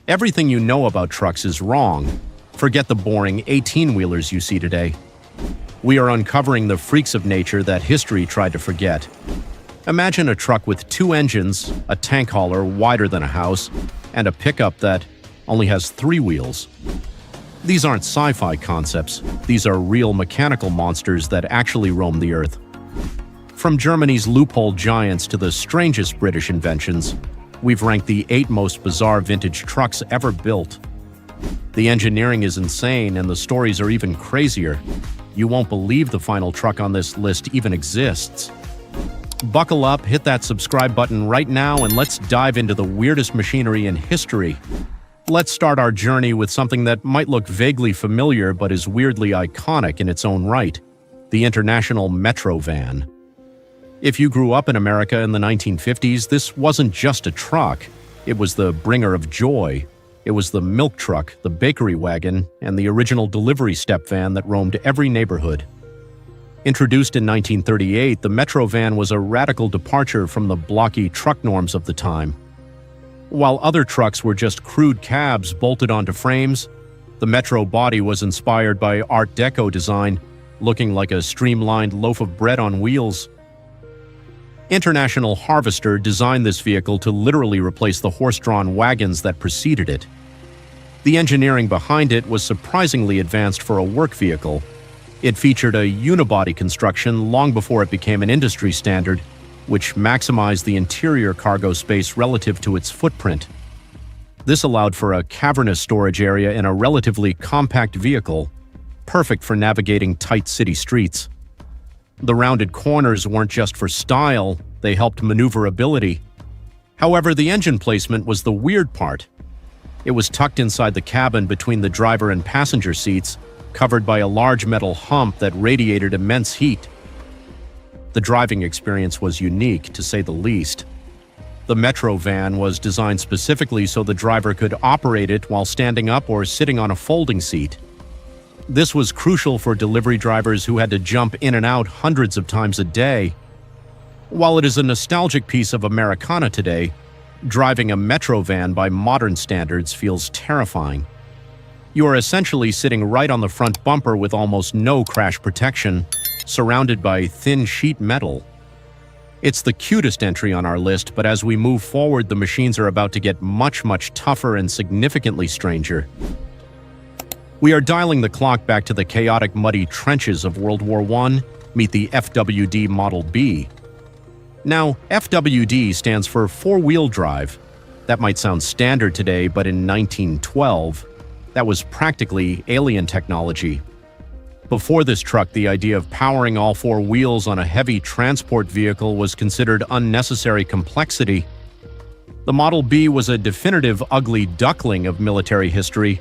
Everything you know about trucks is wrong. Forget the boring 18-wheelers you see today. We are uncovering the freaks of nature that history tried to forget. Imagine a truck with 2 engines, a tank hauler wider than a house, and a pickup that only has 3 wheels. These aren't sci-fi concepts. These are real mechanical monsters that actually roam the earth. From Germany's Loophole giants to the strangest British inventions, we've ranked the 8 most bizarre vintage trucks ever built. The engineering is insane, and the stories are even crazier. You won't believe the final truck on this list even exists. Buckle up, hit that subscribe button right now, and let's dive into the weirdest machinery in history. Let's start our journey with something that might look vaguely familiar but is weirdly iconic in its own right: the International Metro Van. If you grew up in America in the 1950s, this wasn't just a truck. It was the bringer of joy. It was the milk truck, the bakery wagon, and the original delivery step van that roamed every neighborhood. Introduced in 1938, the Metro van was a radical departure from the blocky truck norms of the time. While other trucks were just crude cabs bolted onto frames, the Metro body was inspired by Art Deco design, looking like a streamlined loaf of bread on wheels. International Harvester designed this vehicle to literally replace the horse-drawn wagons that preceded it. The engineering behind it was surprisingly advanced for a work vehicle. It featured a unibody construction long before it became an industry standard, which maximized the interior cargo space relative to its footprint. This allowed for a cavernous storage area in a relatively compact vehicle, perfect for navigating tight city streets. The rounded corners weren't just for style, they helped maneuverability. However, the engine placement was the weird part. It was tucked inside the cabin between the driver and passenger seats, covered by a large metal hump that radiated immense heat. The driving experience was unique, to say the least. The Metro van was designed specifically so the driver could operate it while standing up or sitting on a folding seat. This was crucial for delivery drivers who had to jump in and out hundreds of times a day. While it is a nostalgic piece of Americana today, driving a Metro van by modern standards feels terrifying. You are essentially sitting right on the front bumper with almost no crash protection, surrounded by thin sheet metal. It's the cutest entry on our list, but as we move forward, the machines are about to get much tougher and significantly stranger. We are dialing the clock back to the chaotic, muddy trenches of World War I. Meet the FWD Model B. Now, FWD stands for four-wheel drive. That might sound standard today, but in 1912, that was practically alien technology. Before this truck, the idea of powering all 4 wheels on a heavy transport vehicle was considered unnecessary complexity. The Model B was a definitive ugly duckling of military history.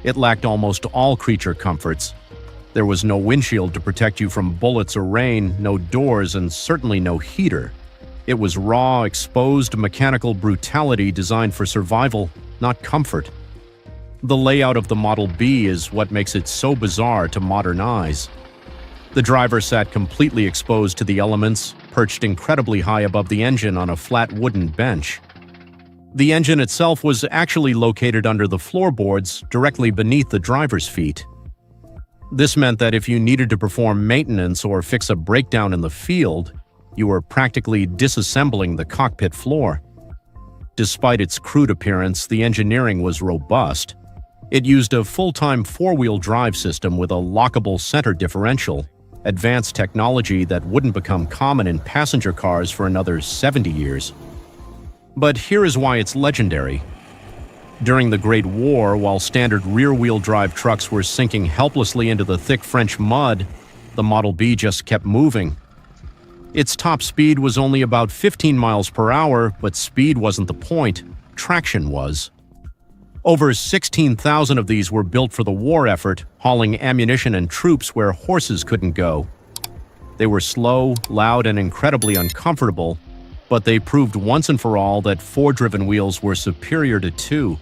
It lacked almost all creature comforts. There was no windshield to protect you from bullets or rain, no doors, and certainly no heater. It was raw, exposed mechanical brutality designed for survival, not comfort. The layout of the Model B is what makes it so bizarre to modern eyes. The driver sat completely exposed to the elements, perched incredibly high above the engine on a flat wooden bench. The engine itself was actually located under the floorboards, directly beneath the driver's feet. This meant that if you needed to perform maintenance or fix a breakdown in the field, you were practically disassembling the cockpit floor. Despite its crude appearance, the engineering was robust. It used a full-time 4-wheel drive system with a lockable center differential, advanced technology that wouldn't become common in passenger cars for another 70 years. But here is why it's legendary. During the Great War, while standard rear-wheel drive trucks were sinking helplessly into the thick French mud, the Model B just kept moving. Its top speed was only about 15 miles per hour, but speed wasn't the point, traction was. Over 16,000 of these were built for the war effort, hauling ammunition and troops where horses couldn't go. They were slow, loud, and incredibly uncomfortable, but they proved once and for all that 4-driven wheels were superior to 2.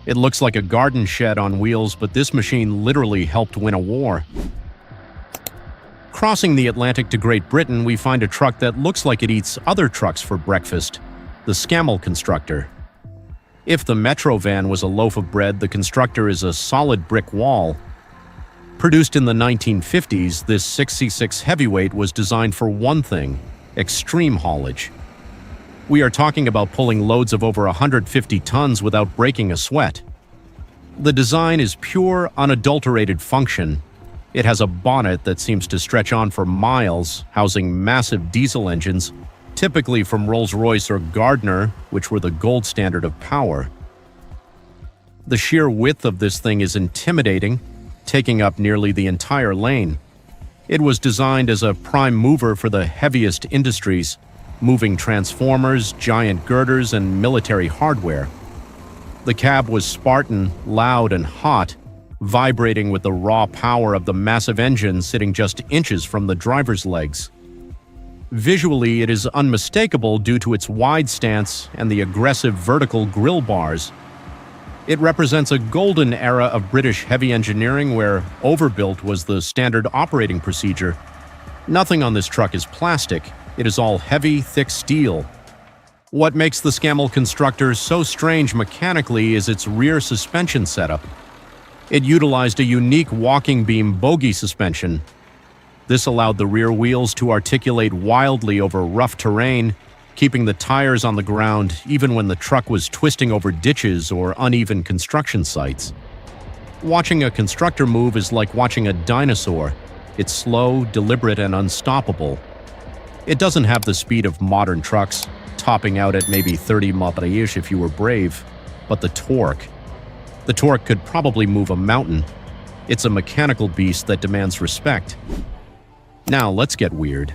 It looks like a garden shed on wheels, but this machine literally helped win a war. Crossing the Atlantic to Great Britain, we find a truck that looks like it eats other trucks for breakfast, the Scamel Constructor. If the Metro van was a loaf of bread, the constructor is a solid brick wall. Produced in the 1950s, this 6C6 heavyweight was designed for one thing: extreme haulage. We are talking about pulling loads of over 150 tons without breaking a sweat. The design is pure, unadulterated function. It has a bonnet that seems to stretch on for miles, housing massive diesel engines, typically from Rolls-Royce or Gardner, which were the gold standard of power. The sheer width of this thing is intimidating, taking up nearly the entire lane. It was designed as a prime mover for the heaviest industries, moving transformers, giant girders, and military hardware. The cab was Spartan, loud, and hot, vibrating with the raw power of the massive engine sitting just inches from the driver's legs. Visually, it is unmistakable due to its wide stance and the aggressive vertical grille bars. It represents a golden era of British heavy engineering where overbuilt was the standard operating procedure. Nothing on this truck is plastic. It is all heavy, thick steel. What makes the Scamel constructor so strange mechanically is its rear suspension setup. It utilized a unique walking beam bogie suspension. This allowed the rear wheels to articulate wildly over rough terrain, keeping the tires on the ground even when the truck was twisting over ditches or uneven construction sites. Watching a constructor move is like watching a dinosaur. It's slow, deliberate, and unstoppable. It doesn't have the speed of modern trucks, topping out at maybe 30 mph if you were brave, but the torque. The torque could probably move a mountain. It's a mechanical beast that demands respect. Now let's get weird.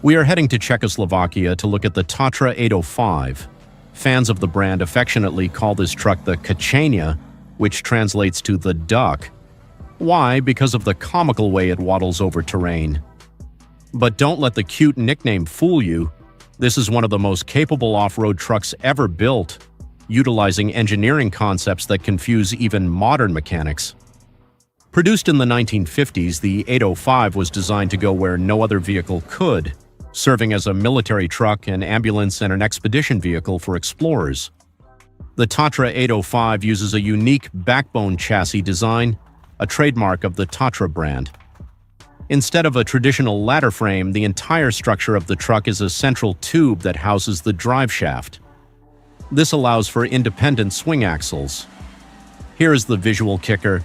We are heading to Czechoslovakia to look at the Tatra 805. Fans of the brand affectionately call this truck the Kachenia, which translates to the duck. Why? Because of the comical way it waddles over terrain. But don't let the cute nickname fool you. This is one of the most capable off-road trucks ever built, utilizing engineering concepts that confuse even modern mechanics. Produced in the 1950s, the 805 was designed to go where no other vehicle could, serving as a military truck, an ambulance, and an expedition vehicle for explorers. The Tatra 805 uses a unique backbone chassis design, a trademark of the Tatra brand. Instead of a traditional ladder frame, the entire structure of the truck is a central tube that houses the drive shaft. This allows for independent swing axles. Here is the visual kicker.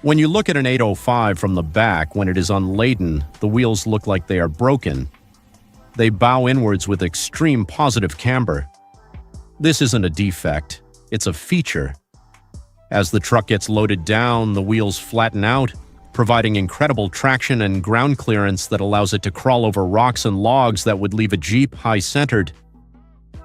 When you look at an 805 from the back when it is unladen, the wheels look like they are broken. They bow inwards with extreme positive camber. This isn't a defect, it's a feature. As the truck gets loaded down, the wheels flatten out, providing incredible traction and ground clearance that allows it to crawl over rocks and logs that would leave a Jeep high-centered.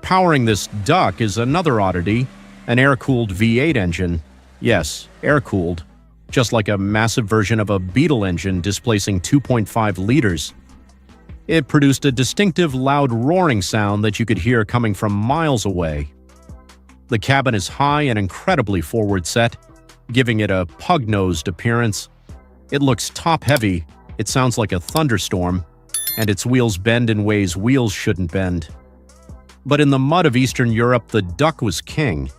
Powering this duck is another oddity, an air-cooled V8 engine. Yes, air-cooled. Just like a massive version of a Beetle engine displacing 2.5 liters. It produced a distinctive loud roaring sound that you could hear coming from miles away. The cabin is high and incredibly forward set, giving it a pug-nosed appearance. It looks top-heavy, it sounds like a thunderstorm, and its wheels bend in ways wheels shouldn't bend. But in the mud of Eastern Europe, the duck was king.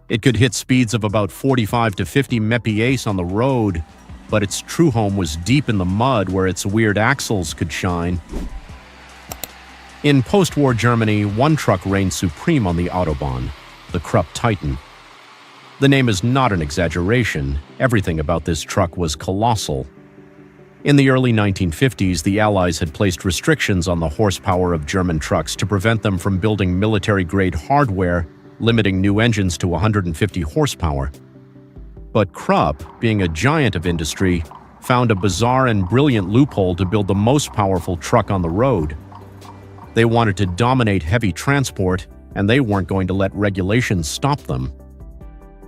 It could hit speeds of about 45 to 50 mph on the road, but its true home was deep in the mud where its weird axles could shine. In post-war Germany, one truck reigned supreme on the Autobahn, the Krupp Titan. The name is not an exaggeration. Everything about this truck was colossal. In the early 1950s, the Allies had placed restrictions on the horsepower of German trucks to prevent them from building military-grade hardware, limiting new engines to 150 horsepower. But Krupp, being a giant of industry, found a bizarre and brilliant loophole to build the most powerful truck on the road. They wanted to dominate heavy transport, and they weren't going to let regulations stop them.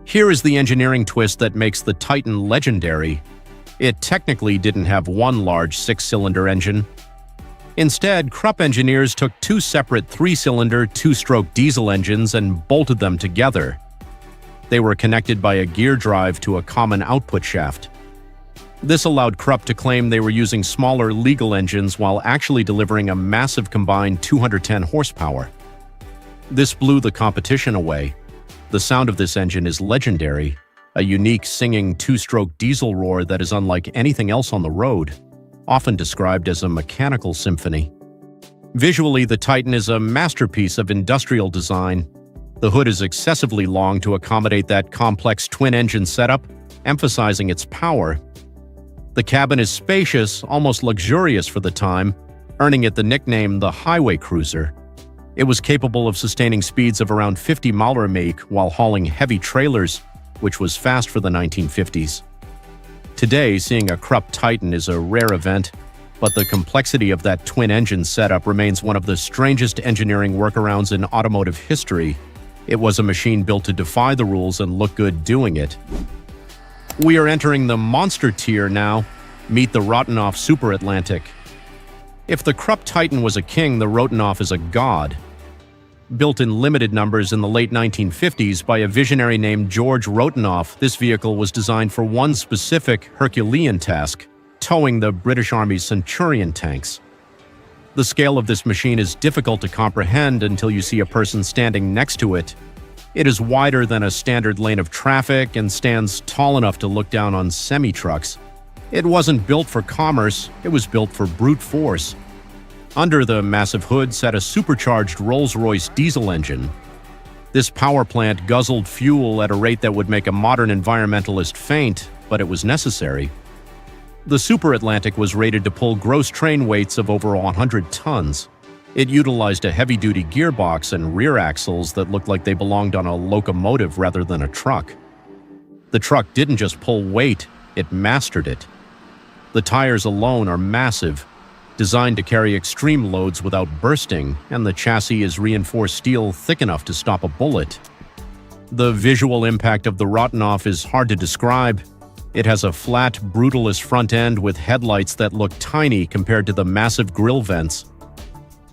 Here is the engineering twist that makes the Titan legendary. It technically didn't have one large six-cylinder engine. Instead, Krupp engineers took two separate three-cylinder, two-stroke diesel engines and bolted them together. They were connected by a gear drive to a common output shaft. This allowed Krupp to claim they were using smaller legal engines while actually delivering a massive combined 210 horsepower. This blew the competition away. The sound of this engine is legendary, a unique singing two-stroke diesel roar that is unlike anything else on the road, often described as a mechanical symphony. Visually, the Titan is a masterpiece of industrial design. The hood is excessively long to accommodate that complex twin-engine setup, emphasizing its power. The cabin is spacious, almost luxurious for the time, earning it the nickname the highway cruiser. It was capable of sustaining speeds of around 50 mph while hauling heavy trailers, which was fast for the 1950s. Today, seeing a Krupp Titan is a rare event, but the complexity of that twin-engine setup remains one of the strangest engineering workarounds in automotive history. It was a machine built to defy the rules and look good doing it. We are entering the monster tier now. Meet the Rotunoff Super Atlantic. If the Krupp Titan was a king, the Rotunoff is a god. Built in limited numbers in the late 1950s by a visionary named George Rotunoff, this vehicle was designed for one specific Herculean task: towing the British Army's Centurion tanks. The scale of this machine is difficult to comprehend until you see a person standing next to it. It is wider than a standard lane of traffic and stands tall enough to look down on semi-trucks. It wasn't built for commerce, it was built for brute force. Under the massive hood sat a supercharged Rolls-Royce diesel engine. This power plant guzzled fuel at a rate that would make a modern environmentalist faint, but it was necessary. The Super Atlantic was rated to pull gross train weights of over 100 tons. It utilized a heavy-duty gearbox and rear axles that looked like they belonged on a locomotive rather than a truck. The truck didn't just pull weight, it mastered it. The tires alone are massive, designed to carry extreme loads without bursting, and the chassis is reinforced steel thick enough to stop a bullet. The visual impact of the Rotunoff is hard to describe. It has a flat, brutalist front end with headlights that look tiny compared to the massive grille vents.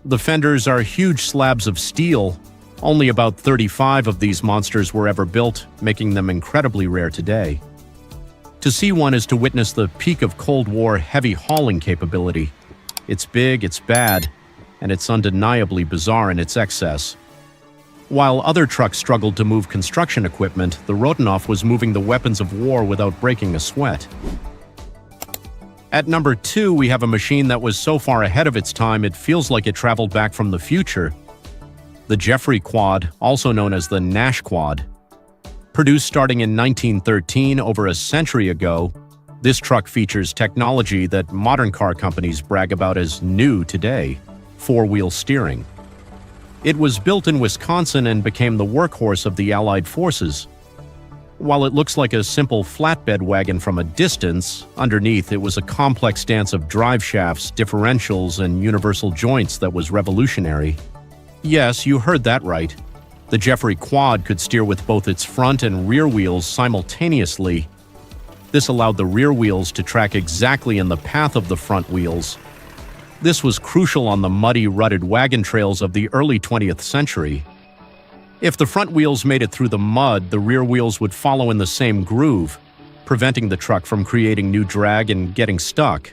The fenders are huge slabs of steel. Only about 35 of these monsters were ever built, making them incredibly rare today. To see one is to witness the peak of Cold War heavy hauling capability. It's big, it's bad, and it's undeniably bizarre in its excess. While other trucks struggled to move construction equipment, the Rotunoff was moving the weapons of war without breaking a sweat. At number 2, we have a machine that was so far ahead of its time it feels like it traveled back from the future. The Jeffrey Quad, also known as the Nash Quad. Produced starting in 1913, over a century ago, this truck features technology that modern car companies brag about as new today: four-wheel steering. It was built in Wisconsin and became the workhorse of the Allied forces. While it looks like a simple flatbed wagon from a distance, underneath it was a complex dance of drive shafts, differentials, and universal joints that was revolutionary. Yes, you heard that right. The Jeffrey Quad could steer with both its front and rear wheels simultaneously. This allowed the rear wheels to track exactly in the path of the front wheels. This was crucial on the muddy, rutted wagon trails of the early 20th century. If the front wheels made it through the mud, the rear wheels would follow in the same groove, preventing the truck from creating new drag and getting stuck.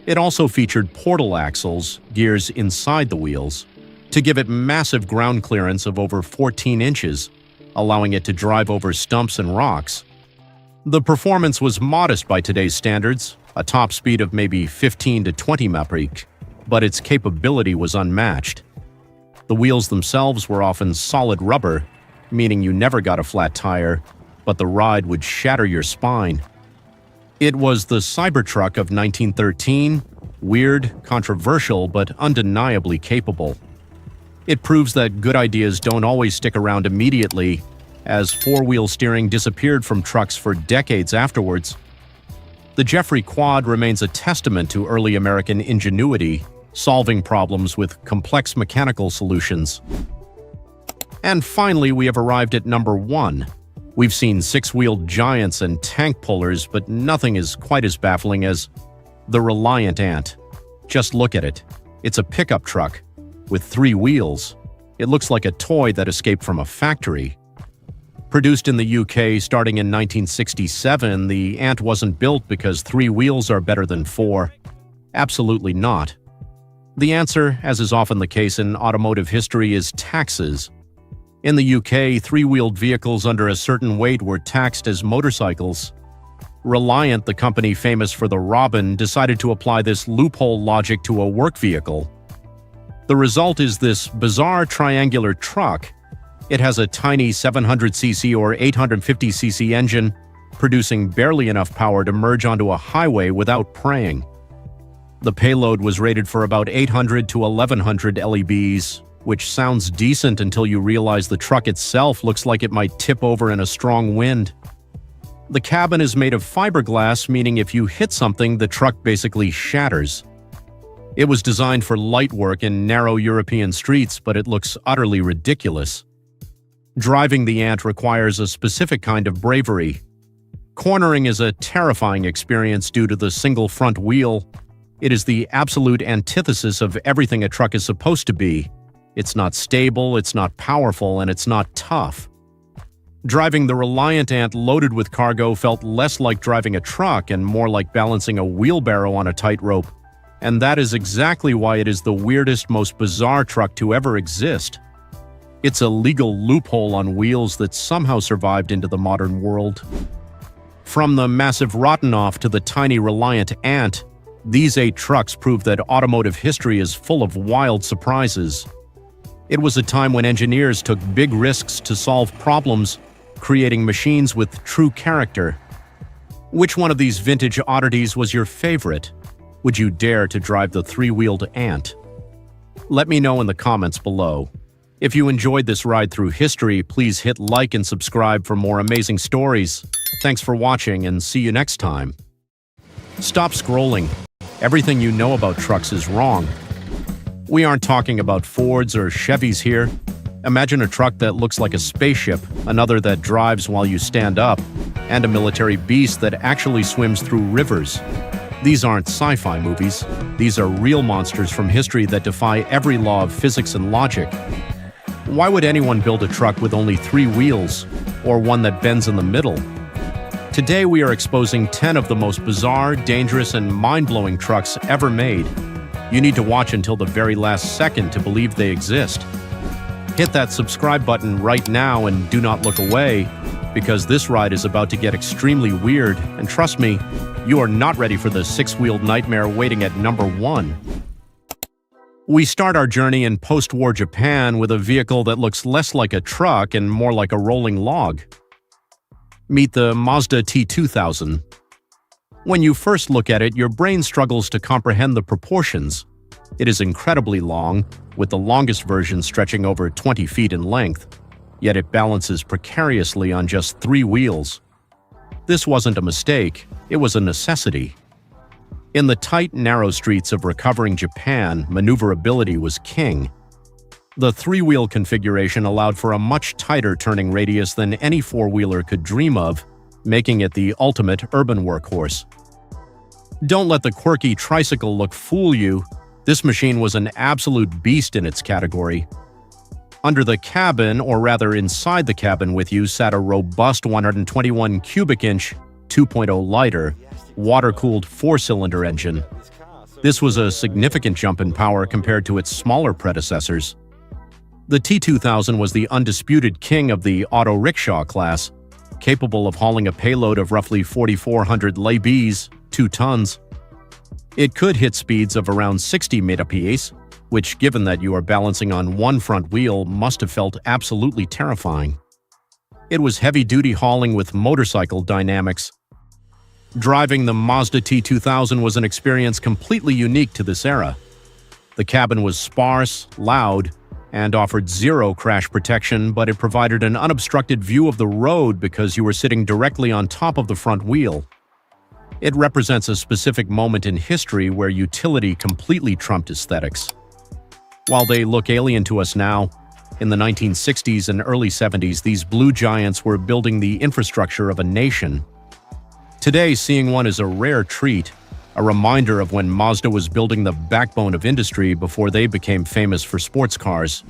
It also featured portal axles, gears inside the wheels, to give it massive ground clearance of over 14 inches, allowing it to drive over stumps and rocks. The performance was modest by today's standards, a top speed of maybe 15 to 20 mph, but its capability was unmatched. The wheels themselves were often solid rubber, meaning you never got a flat tire, but the ride would shatter your spine. It was the Cybertruck of 1913, weird, controversial, but undeniably capable. It proves that good ideas don't always stick around immediately, as four-wheel steering disappeared from trucks for decades afterwards. The Jeffrey Quad remains a testament to early American ingenuity, solving problems with complex mechanical solutions. And finally, we have arrived at number 1. We've seen six-wheeled giants and tank pullers, but nothing is quite as baffling as the Reliant Ant. Just look at it. It's a pickup truck with 3 wheels. It looks like a toy that escaped from a factory. Produced in the UK starting in 1967, the Ant wasn't built because 3 wheels are better than 4. Absolutely not. The answer, as is often the case in automotive history, is taxes. In the UK, three-wheeled vehicles under a certain weight were taxed as motorcycles. Reliant, the company famous for the Robin, decided to apply this loophole logic to a work vehicle. The result is this bizarre triangular truck. It has a tiny 700cc or 850cc engine, producing barely enough power to merge onto a highway without praying. The payload was rated for about 800 to 1100 LEBs, which sounds decent until you realize the truck itself looks like it might tip over in a strong wind. The cabin is made of fiberglass, meaning if you hit something, the truck basically shatters. It was designed for light work in narrow European streets, but it looks utterly ridiculous. Driving the Ant requires a specific kind of bravery. Cornering is a terrifying experience due to the single front wheel. It is the absolute antithesis of everything a truck is supposed to be. It's not stable, it's not powerful, and it's not tough. Driving the Reliant Ant loaded with cargo felt less like driving a truck and more like balancing a wheelbarrow on a tightrope. And that is exactly why it is the weirdest, most bizarre truck to ever exist. It's a legal loophole on wheels that somehow survived into the modern world. From the massive Rottenoff to the tiny Reliant Ant, these 8 trucks prove that automotive history is full of wild surprises. It was a time when engineers took big risks to solve problems, creating machines with true character. Which one of these vintage oddities was your favorite? Would you dare to drive the three-wheeled Ant? Let me know in the comments below. If you enjoyed this ride through history, please hit like and subscribe for more amazing stories. Thanks for watching and see you next time. Stop scrolling. Everything you know about trucks is wrong. We aren't talking about Fords or Chevys here. Imagine a truck that looks like a spaceship, another that drives while you stand up, and a military beast that actually swims through rivers. These aren't sci-fi movies. These are real monsters from history that defy every law of physics and logic. Why would anyone build a truck with only 3 wheels, or one that bends in the middle? Today we are exposing 10 of the most bizarre, dangerous, and mind-blowing trucks ever made. You need to watch until the very last second to believe they exist. Hit that subscribe button right now and do not look away, because this ride is about to get extremely weird, and trust me, you are not ready for the 6-wheeled nightmare waiting at number 1. We start our journey in post-war Japan with a vehicle that looks less like a truck and more like a rolling log. Meet the Mazda T2000. When you first look at it, your brain struggles to comprehend the proportions. It is incredibly long, with the longest version stretching over 20 feet in length, yet it balances precariously on just 3 wheels. This wasn't a mistake, it was a necessity. In the tight, narrow streets of recovering Japan, maneuverability was king. The 3-wheel configuration allowed for a much tighter turning radius than any 4-wheeler could dream of, making it the ultimate urban workhorse. Don't let the quirky tricycle look fool you. This machine was an absolute beast in its category. Under the cabin, or rather inside the cabin with you, sat a robust 121 cubic inch, 2.0 liter, water-cooled 4-cylinder engine. This was a significant jump in power compared to its smaller predecessors. The T2000 was the undisputed king of the auto rickshaw class, capable of hauling a payload of roughly 4,400 LEBs, 2 tons. It could hit speeds of around 60 mph, which, given that you are balancing on one front wheel, must have felt absolutely terrifying. It was heavy-duty hauling with motorcycle dynamics. Driving the Mazda T2000 was an experience completely unique to this era. The cabin was sparse, loud, and offered zero crash protection, but it provided an unobstructed view of the road because you were sitting directly on top of the front wheel. It represents a specific moment in history where utility completely trumped aesthetics. While they look alien to us now, in the 1960s and early 70s, these blue giants were building the infrastructure of a nation. Today, seeing one is a rare treat, a reminder of when Mazda was building the backbone of industry before they became famous for sports cars.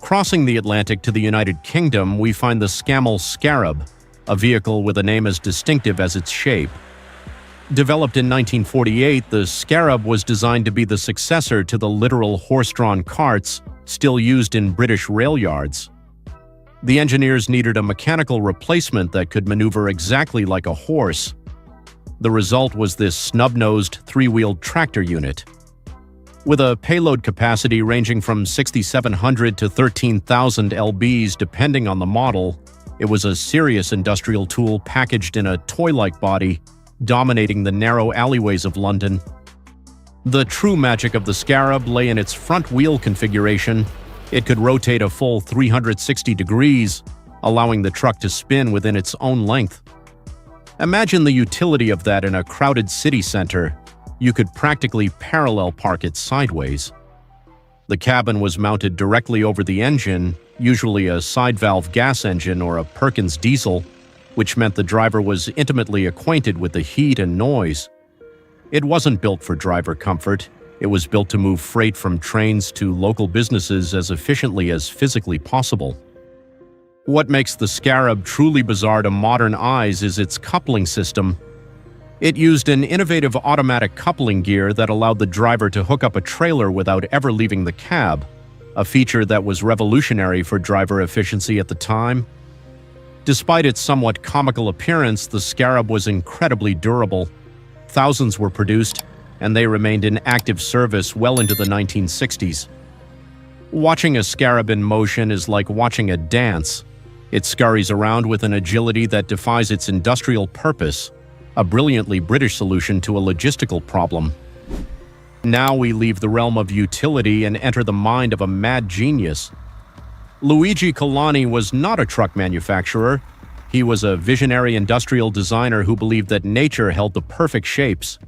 Crossing the Atlantic to the United Kingdom, we find the Scamel Scarab, a vehicle with a name as distinctive as its shape. Developed in 1948, the Scarab was designed to be the successor to the literal horse-drawn carts still used in British rail yards. The engineers needed a mechanical replacement that could maneuver exactly like a horse. The result was this snub-nosed, three-wheeled tractor unit. With a payload capacity ranging from 6,700 to 13,000 lbs depending on the model, it was a serious industrial tool packaged in a toy-like body, dominating the narrow alleyways of London. The true magic of the Scarab lay in its front wheel configuration. It could rotate a full 360 degrees, allowing the truck to spin within its own length. Imagine the utility of that in a crowded city center. You could practically parallel park it sideways. The cabin was mounted directly over the engine, usually a side-valve gas engine or a Perkins diesel, which meant the driver was intimately acquainted with the heat and noise. It wasn't built for driver comfort. It was built to move freight from trains to local businesses as efficiently as physically possible. What makes the Scarab truly bizarre to modern eyes is its coupling system. It used an innovative automatic coupling gear that allowed the driver to hook up a trailer without ever leaving the cab, a feature that was revolutionary for driver efficiency at the time. Despite its somewhat comical appearance, the Scarab was incredibly durable. Thousands were produced, and they remained in active service well into the 1960s. Watching a Scarab in motion is like watching a dance. It scurries around with an agility that defies its industrial purpose, a brilliantly British solution to a logistical problem. Now we leave the realm of utility and enter the mind of a mad genius. Luigi Colani was not a truck manufacturer. He was a visionary industrial designer who believed that nature held the perfect shapes.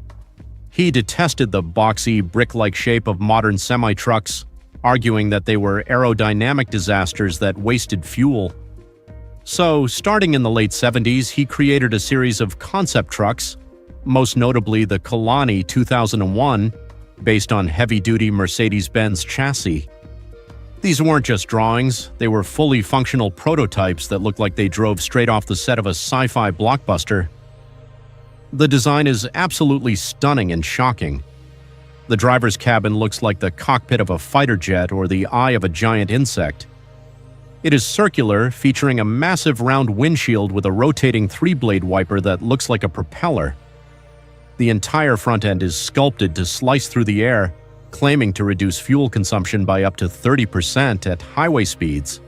He detested the boxy, brick-like shape of modern semi-trucks, arguing that they were aerodynamic disasters that wasted fuel. So, starting in the late 70s, he created a series of concept trucks, most notably the Colani 2001, based on heavy-duty Mercedes-Benz chassis. These weren't just drawings, they were fully functional prototypes that looked like they drove straight off the set of a sci-fi blockbuster. The design is absolutely stunning and shocking. The driver's cabin looks like the cockpit of a fighter jet or the eye of a giant insect. It is circular, featuring a massive round windshield with a rotating three-blade wiper that looks like a propeller. The entire front end is sculpted to slice through the air, claiming to reduce fuel consumption by up to 30% at highway speeds.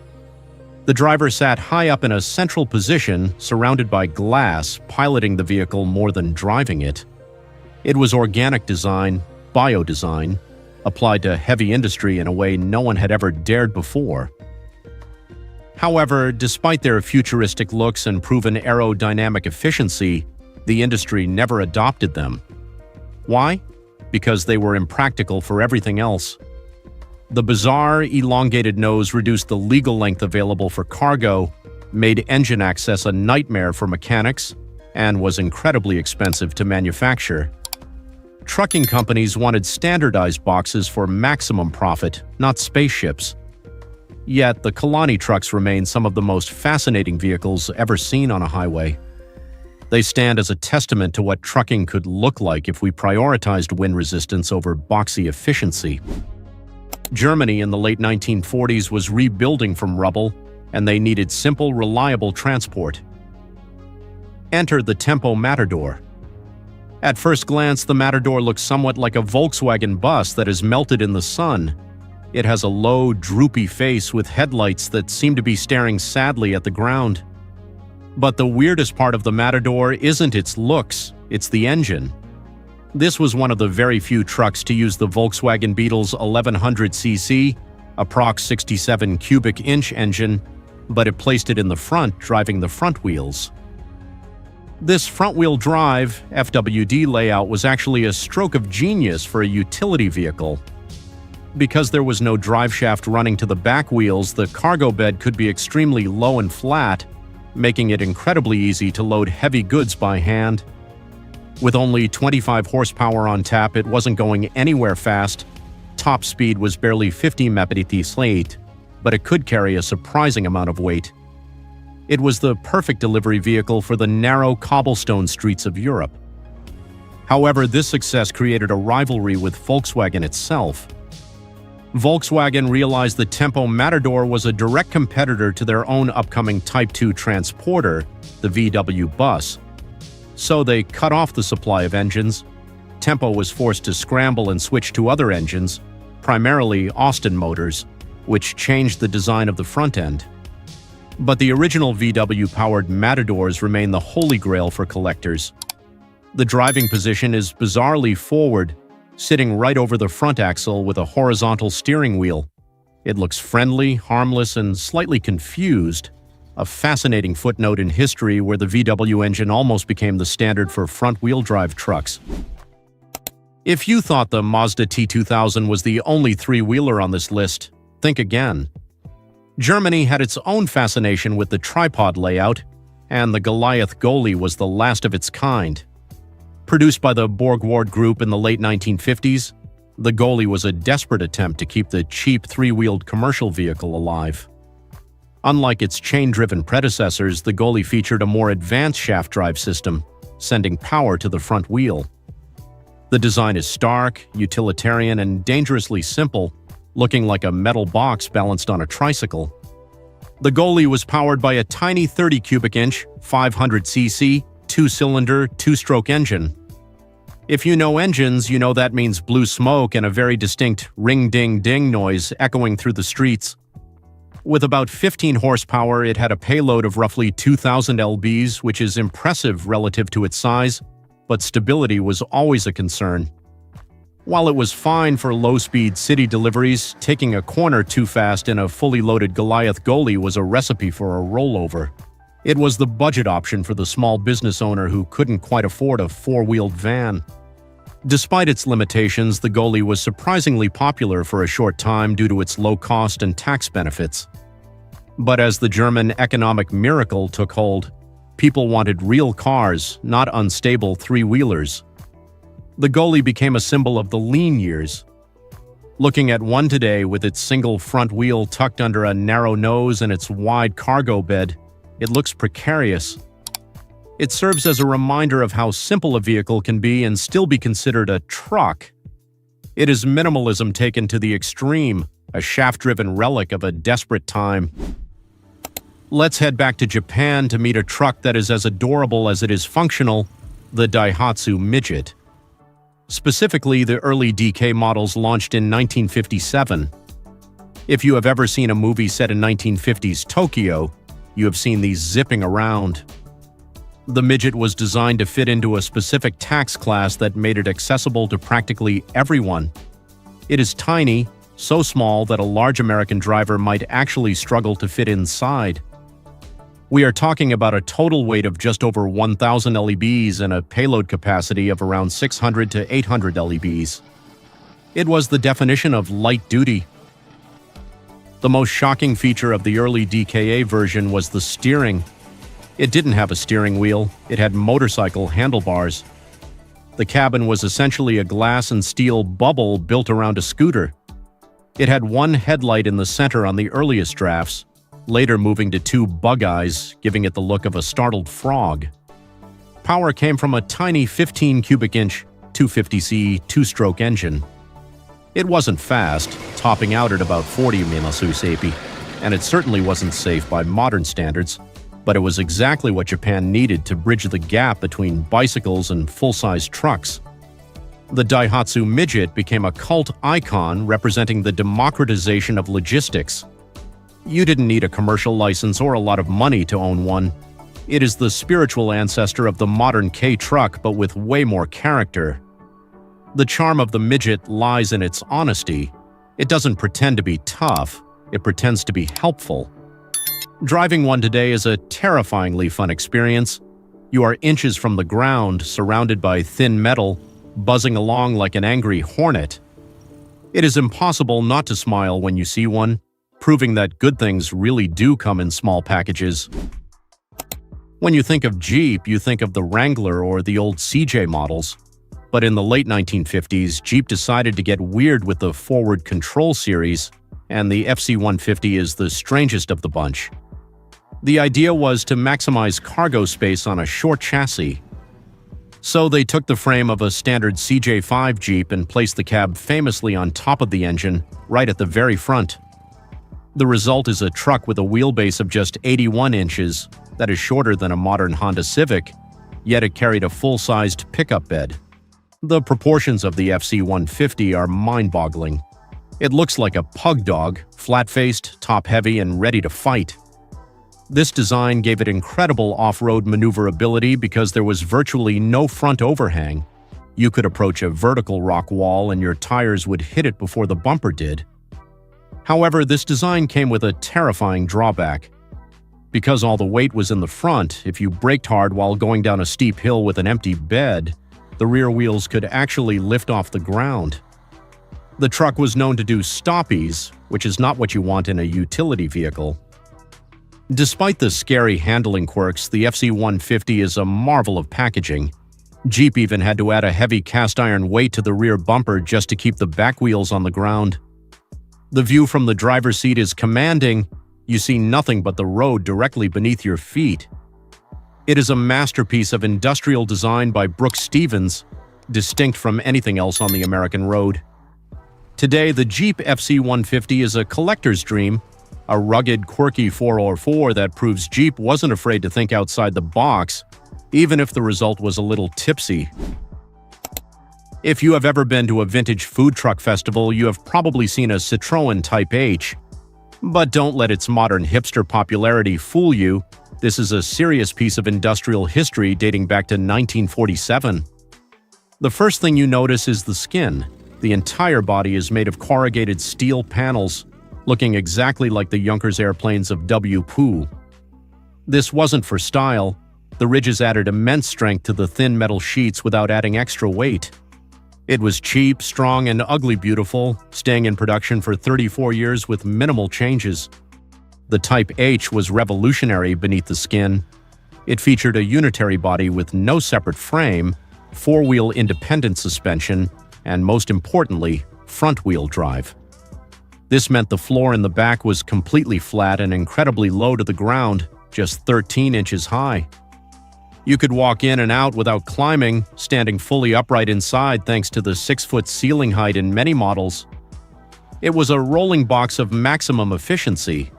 The driver sat high up in a central position, surrounded by glass, piloting the vehicle more than driving it. It was organic design, bio-design, applied to heavy industry in a way no one had ever dared before. However, despite their futuristic looks and proven aerodynamic efficiency, the industry never adopted them. Why? Because they were impractical for everything else. The bizarre, elongated nose reduced the legal length available for cargo, made engine access a nightmare for mechanics, and was incredibly expensive to manufacture. Trucking companies wanted standardized boxes for maximum profit, not spaceships. Yet, the Colani trucks remain some of the most fascinating vehicles ever seen on a highway. They stand as a testament to what trucking could look like if we prioritized wind resistance over boxy efficiency. Germany in the late 1940s was rebuilding from rubble, and they needed simple, reliable transport. Enter the Tempo Matador. At first glance, the Matador looks somewhat like a Volkswagen bus that is melted in the sun. It has a low, droopy face with headlights that seem to be staring sadly at the ground. But the weirdest part of the Matador isn't its looks, it's the engine. This was one of the very few trucks to use the Volkswagen Beetle's 1100cc, approx 67 cubic inch engine, but it placed it in the front, driving the front wheels. This front-wheel drive, FWD layout was actually a stroke of genius for a utility vehicle. Because there was no driveshaft running to the back wheels, the cargo bed could be extremely low and flat, making it incredibly easy to load heavy goods by hand. With only 25 horsepower on tap, it wasn't going anywhere fast. Top speed was barely 50 mph, but it could carry a surprising amount of weight. It was the perfect delivery vehicle for the narrow cobblestone streets of Europe. However, this success created a rivalry with Volkswagen itself. Volkswagen realized the Tempo Matador was a direct competitor to their own upcoming Type 2 transporter, the VW bus. So they cut off the supply of engines. Tempo was forced to scramble and switch to other engines, primarily Austin motors, which changed the design of the front end. But the original VW-powered Matadors remain the holy grail for collectors. The driving position is bizarrely forward, sitting right over the front axle with a horizontal steering wheel. It looks friendly, harmless, and slightly confused, a fascinating footnote in history where the VW engine almost became the standard for front-wheel drive trucks. If you thought the Mazda T2000 was the only three-wheeler on this list, think again. Germany had its own fascination with the tripod layout, and the Goliath Goalie was the last of its kind. Produced by the Borgward Group in the late 1950s, the Goalie was a desperate attempt to keep the cheap three-wheeled commercial vehicle alive. Unlike its chain-driven predecessors, the Goalie featured a more advanced shaft drive system, sending power to the front wheel. The design is stark, utilitarian, and dangerously simple, looking like a metal box balanced on a tricycle. The Goalie was powered by a tiny 30 cubic inch, 500cc, two-cylinder, two-stroke engine. If you know engines, you know that means blue smoke and a very distinct ring-ding-ding noise echoing through the streets. With about 15 horsepower, it had a payload of roughly 2,000 lbs, which is impressive relative to its size, but stability was always a concern. While it was fine for low-speed city deliveries, taking a corner too fast in a fully loaded Goliath Goalie was a recipe for a rollover. It was the budget option for the small business owner who couldn't quite afford a four-wheeled van. Despite its limitations, the Goalie was surprisingly popular for a short time due to its low cost and tax benefits. But as the German economic miracle took hold, people wanted real cars, not unstable three-wheelers. The Goalie became a symbol of the lean years. Looking at one today with its single front wheel tucked under a narrow nose and its wide cargo bed, it looks precarious. It serves as a reminder of how simple a vehicle can be and still be considered a truck. It is minimalism taken to the extreme, a shaft-driven relic of a desperate time. Let's head back to Japan to meet a truck that is as adorable as it is functional, the Daihatsu Midget. Specifically, the early DK models launched in 1957. If you have ever seen a movie set in 1950s Tokyo, you have seen these zipping around. The Midget was designed to fit into a specific tax class that made it accessible to practically everyone. It is tiny, so small that a large American driver might actually struggle to fit inside. We are talking about a total weight of just over 1,000 lbs and a payload capacity of around 600 to 800 lbs. It was the definition of light duty. The most shocking feature of the early DKA version was the steering. It didn't have a steering wheel, it had motorcycle handlebars. The cabin was essentially a glass and steel bubble built around a scooter. It had one headlight in the center on the earliest drafts, later moving to two bug eyes, giving it the look of a startled frog. Power came from a tiny 15 cubic inch, 250C two-stroke engine. It wasn't fast, topping out at about 40 mph, and it certainly wasn't safe by modern standards, but it was exactly what Japan needed to bridge the gap between bicycles and full-size trucks. The Daihatsu Midget became a cult icon representing the democratization of logistics. You didn't need a commercial license or a lot of money to own one. It is the spiritual ancestor of the modern K-truck, but with way more character. The charm of the Midget lies in its honesty. It doesn't pretend to be tough, it pretends to be helpful. Driving one today is a terrifyingly fun experience. You are inches from the ground, surrounded by thin metal, buzzing along like an angry hornet. It is impossible not to smile when you see one, proving that good things really do come in small packages. When you think of Jeep, you think of the Wrangler or the old CJ models. But in the late 1950s, Jeep decided to get weird with the Forward Control series, and the FC-150 is the strangest of the bunch. The idea was to maximize cargo space on a short chassis. So they took the frame of a standard CJ5 Jeep and placed the cab famously on top of the engine, right at the very front. The result is a truck with a wheelbase of just 81 inches, that is shorter than a modern Honda Civic, yet it carried a full-sized pickup bed. The proportions of the FC-150 are mind-boggling. It looks like a pug dog, flat-faced, top-heavy, and ready to fight. This design gave it incredible off-road maneuverability because there was virtually no front overhang. You could approach a vertical rock wall and your tires would hit it before the bumper did. However, this design came with a terrifying drawback. Because all the weight was in the front, if you braked hard while going down a steep hill with an empty bed, the rear wheels could actually lift off the ground. The truck was known to do stoppies, which is not what you want in a utility vehicle. Despite the scary handling quirks, the FC-150 is a marvel of packaging. Jeep even had to add a heavy cast-iron weight to the rear bumper just to keep the back wheels on the ground. The view from the driver's seat is commanding. You see nothing but the road directly beneath your feet. It is a masterpiece of industrial design by Brooks Stevens, distinct from anything else on the American road. Today, the Jeep FC-150 is a collector's dream, a rugged, quirky 4x4 that proves Jeep wasn't afraid to think outside the box, even if the result was a little tipsy. If you have ever been to a vintage food truck festival, you have probably seen a Citroën Type H. But don't let its modern hipster popularity fool you. This is a serious piece of industrial history dating back to 1947. The first thing you notice is the skin. The entire body is made of corrugated steel panels, looking exactly like the Junkers airplanes of W. Pooh. This wasn't for style. The ridges added immense strength to the thin metal sheets without adding extra weight. It was cheap, strong, and ugly beautiful, staying in production for 34 years with minimal changes. The Type H was revolutionary beneath the skin. It featured a unitary body with no separate frame, four-wheel independent suspension, and most importantly, front-wheel drive. This meant the floor in the back was completely flat and incredibly low to the ground, just 13 inches high. You could walk in and out without climbing, standing fully upright inside thanks to the 6-foot ceiling height in many models. It was a rolling box of maximum efficiency.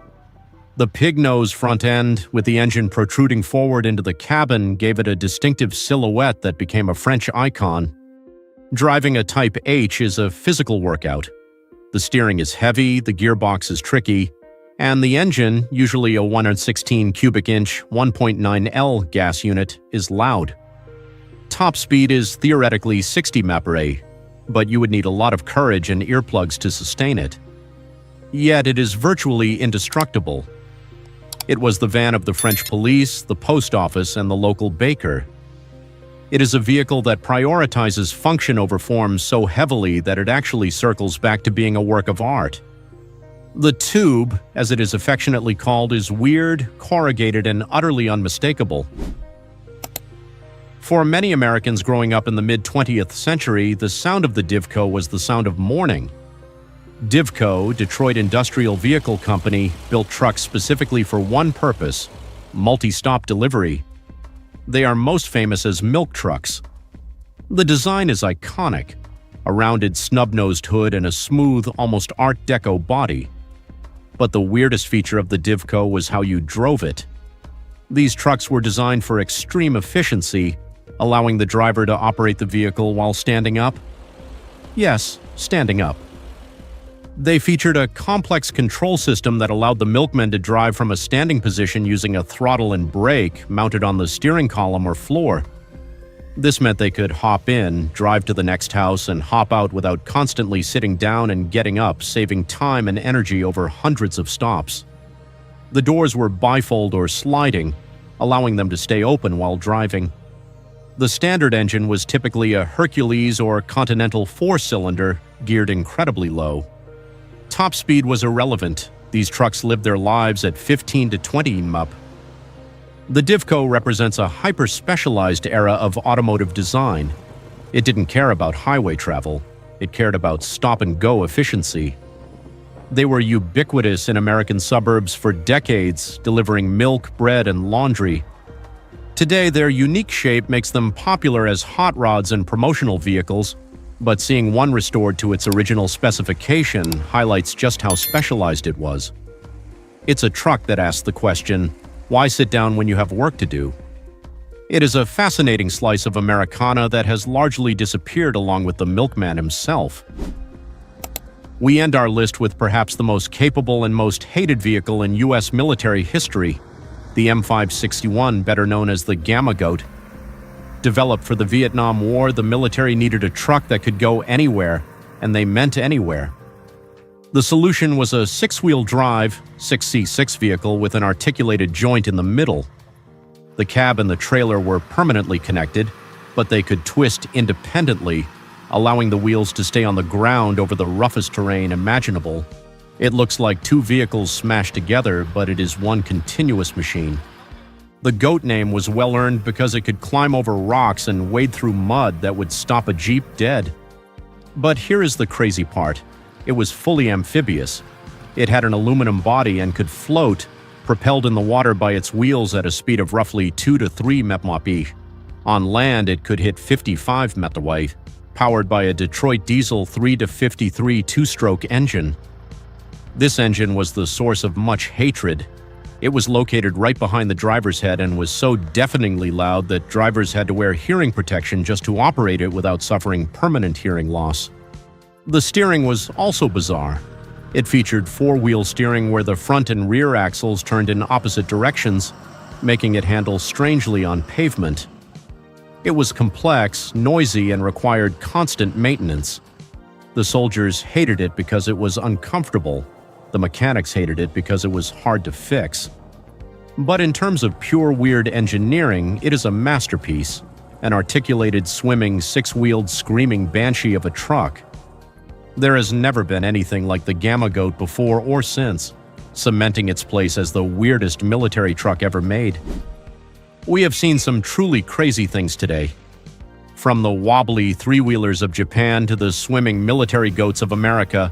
The pig-nose front end, with the engine protruding forward into the cabin, gave it a distinctive silhouette that became a French icon. Driving a Type H is a physical workout. The steering is heavy, the gearbox is tricky, and the engine, usually a 116 cubic inch 1.9L gas unit, is loud. Top speed is theoretically 60 mph, but you would need a lot of courage and earplugs to sustain it. Yet it is virtually indestructible. It was the van of the French police, the post office, and the local baker. It is a vehicle that prioritizes function over form so heavily that it actually circles back to being a work of art. The tube, as it is affectionately called, is weird, corrugated, and utterly unmistakable. For many Americans growing up in the mid-20th century, the sound of the Divco was the sound of mourning. Divco, Detroit Industrial Vehicle Company, built trucks specifically for one purpose: multi-stop delivery. They are most famous as milk trucks. The design is iconic: a rounded snub-nosed hood and a smooth, almost Art Deco body. But the weirdest feature of the Divco was how you drove it. These trucks were designed for extreme efficiency, allowing the driver to operate the vehicle while standing up. Yes, standing up. They featured a complex control system that allowed the milkmen to drive from a standing position using a throttle and brake mounted on the steering column or floor. This meant they could hop in, drive to the next house, and hop out without constantly sitting down and getting up, saving time and energy over hundreds of stops. The doors were bifold or sliding, allowing them to stay open while driving. The standard engine was typically a Hercules or Continental 4-cylinder, geared incredibly low. Top speed was irrelevant. These trucks lived their lives at 15 to 20 mph. The Divco represents a hyper-specialized era of automotive design. It didn't care about highway travel. It cared about stop-and-go efficiency. They were ubiquitous in American suburbs for decades, delivering milk, bread, and laundry. Today, their unique shape makes them popular as hot rods and promotional vehicles, but seeing one restored to its original specification highlights just how specialized it was. It's a truck that asks the question, why sit down when you have work to do? It is a fascinating slice of Americana that has largely disappeared along with the milkman himself. We end our list with perhaps the most capable and most hated vehicle in U.S. military history, the M561, better known as the Gamma Goat. Developed for the Vietnam War, the military needed a truck that could go anywhere, and they meant anywhere. The solution was a six-wheel drive, 6C6 vehicle with an articulated joint in the middle. The cab and the trailer were permanently connected, but they could twist independently, allowing the wheels to stay on the ground over the roughest terrain imaginable. It looks like two vehicles smashed together, but it is one continuous machine. The Goat name was well-earned because it could climb over rocks and wade through mud that would stop a Jeep dead. But here is the crazy part. It was fully amphibious. It had an aluminum body and could float, propelled in the water by its wheels at a speed of roughly 2 to 3 mph. On land, it could hit 55 mph, powered by a Detroit diesel 3 to 53 two-stroke engine. This engine was the source of much hatred. It was located right behind the driver's head and was so deafeningly loud that drivers had to wear hearing protection just to operate it without suffering permanent hearing loss. The steering was also bizarre. It featured four-wheel steering where the front and rear axles turned in opposite directions, making it handle strangely on pavement. It was complex, noisy, and required constant maintenance. The soldiers hated it because it was uncomfortable. The mechanics hated it because it was hard to fix. But in terms of pure weird engineering, it is a masterpiece, an articulated, swimming, six-wheeled, screaming banshee of a truck. There has never been anything like the Gamma Goat before or since, cementing its place as the weirdest military truck ever made. We have seen some truly crazy things today. From the wobbly three-wheelers of Japan to the swimming military goats of America,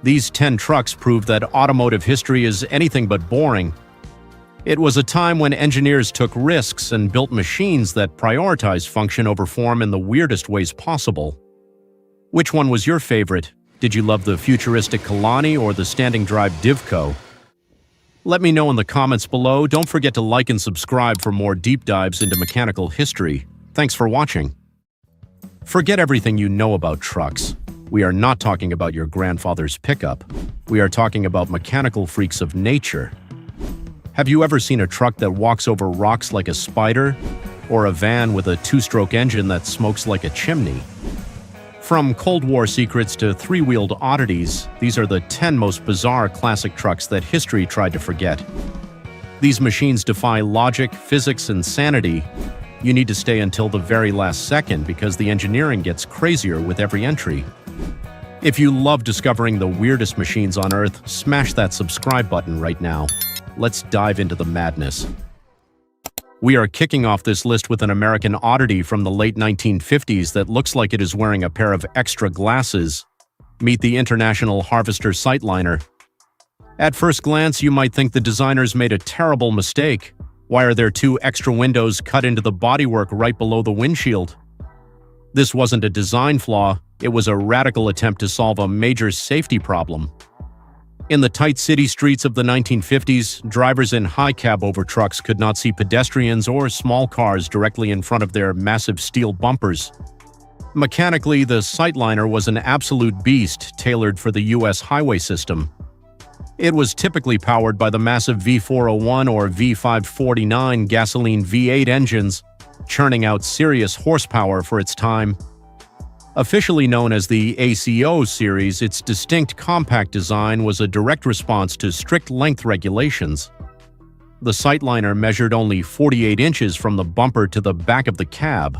these 10 trucks prove that automotive history is anything but boring. It was a time when engineers took risks and built machines that prioritized function over form in the weirdest ways possible. Which one was your favorite? Did you love the futuristic Kalani or the standing drive Divco? Let me know in the comments below. Don't forget to like and subscribe for more deep dives into mechanical history. Thanks for watching. Forget everything you know about trucks. We are not talking about your grandfather's pickup. We are talking about mechanical freaks of nature. Have you ever seen a truck that walks over rocks like a spider? Or a van with a two-stroke engine that smokes like a chimney? From Cold War secrets to three-wheeled oddities, these are the 10 most bizarre classic trucks that history tried to forget. These machines defy logic, physics, and sanity. You need to stay until the very last second because the engineering gets crazier with every entry. If you love discovering the weirdest machines on Earth, smash that subscribe button right now. Let's dive into the madness. We are kicking off this list with an American oddity from the late 1950s that looks like it is wearing a pair of extra glasses. Meet the International Harvester Sightliner. At first glance, you might think the designers made a terrible mistake. Why are there two extra windows cut into the bodywork right below the windshield? This wasn't a design flaw, it was a radical attempt to solve a major safety problem. In the tight city streets of the 1950s, drivers in high-cab over trucks could not see pedestrians or small cars directly in front of their massive steel bumpers. Mechanically, the Sightliner was an absolute beast tailored for the U.S. highway system. It was typically powered by the massive V401 or V549 gasoline V8 engines, churning out serious horsepower for its time. Officially known as the ACO series, its distinct compact design was a direct response to strict length regulations. The Sightliner measured only 48 inches from the bumper to the back of the cab.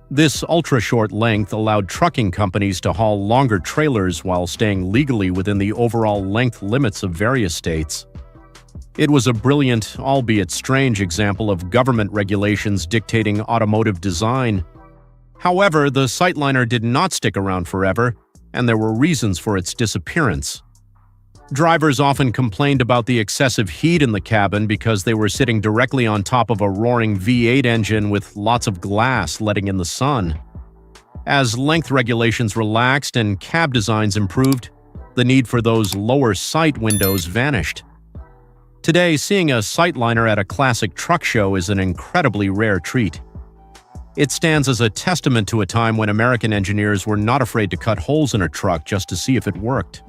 This ultra-short length allowed trucking companies to haul longer trailers while staying legally within the overall length limits of various states. It was a brilliant, albeit strange, example of government regulations dictating automotive design. However, the Sightliner did not stick around forever, and there were reasons for its disappearance. Drivers often complained about the excessive heat in the cabin because they were sitting directly on top of a roaring V8 engine with lots of glass letting in the sun. As length regulations relaxed and cab designs improved, the need for those lower sight windows vanished. Today, seeing a sightliner at a classic truck show is an incredibly rare treat. It stands as a testament to a time when American engineers were not afraid to cut holes in a truck just to see if it worked.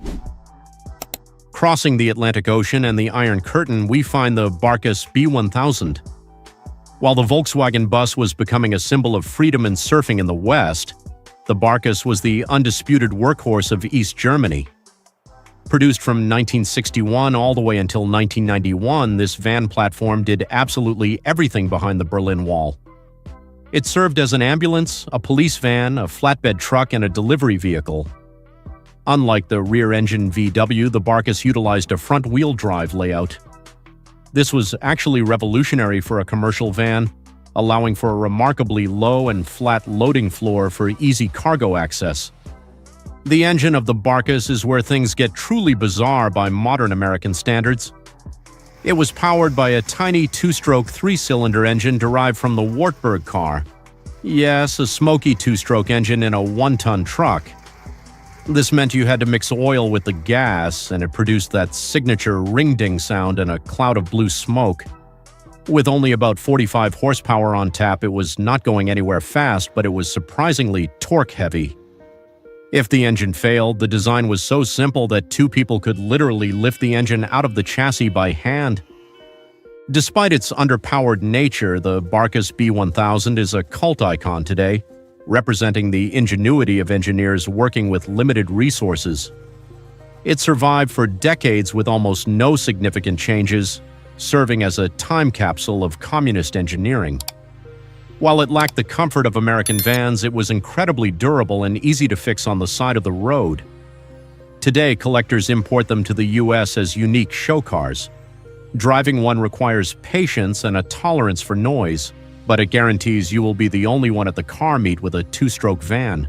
Crossing the Atlantic Ocean and the Iron Curtain, we find the Barkas B1000. While the Volkswagen bus was becoming a symbol of freedom and surfing in the West, the Barkas was the undisputed workhorse of East Germany. Produced from 1961 all the way until 1991, this van platform did absolutely everything behind the Berlin Wall. It served as an ambulance, a police van, a flatbed truck, and a delivery vehicle. Unlike the rear-engine VW, the Barkas utilized a front-wheel drive layout. This was actually revolutionary for a commercial van, allowing for a remarkably low and flat loading floor for easy cargo access. The engine of the Barkas is where things get truly bizarre by modern American standards. It was powered by a tiny two-stroke three-cylinder engine derived from the Wartburg car. Yes, a smoky two-stroke engine in a one-ton truck. This meant you had to mix oil with the gas, and it produced that signature ring-ding sound and a cloud of blue smoke. With only about 45 horsepower on tap, it was not going anywhere fast, but it was surprisingly torque-heavy. If the engine failed, the design was so simple that two people could literally lift the engine out of the chassis by hand. Despite its underpowered nature, the Barkas B1000 is a cult icon today, representing the ingenuity of engineers working with limited resources. It survived for decades with almost no significant changes, serving as a time capsule of communist engineering. While it lacked the comfort of American vans, it was incredibly durable and easy to fix on the side of the road. Today, collectors import them to the US as unique show cars. Driving one requires patience and a tolerance for noise, but it guarantees you will be the only one at the car meet with a two-stroke van.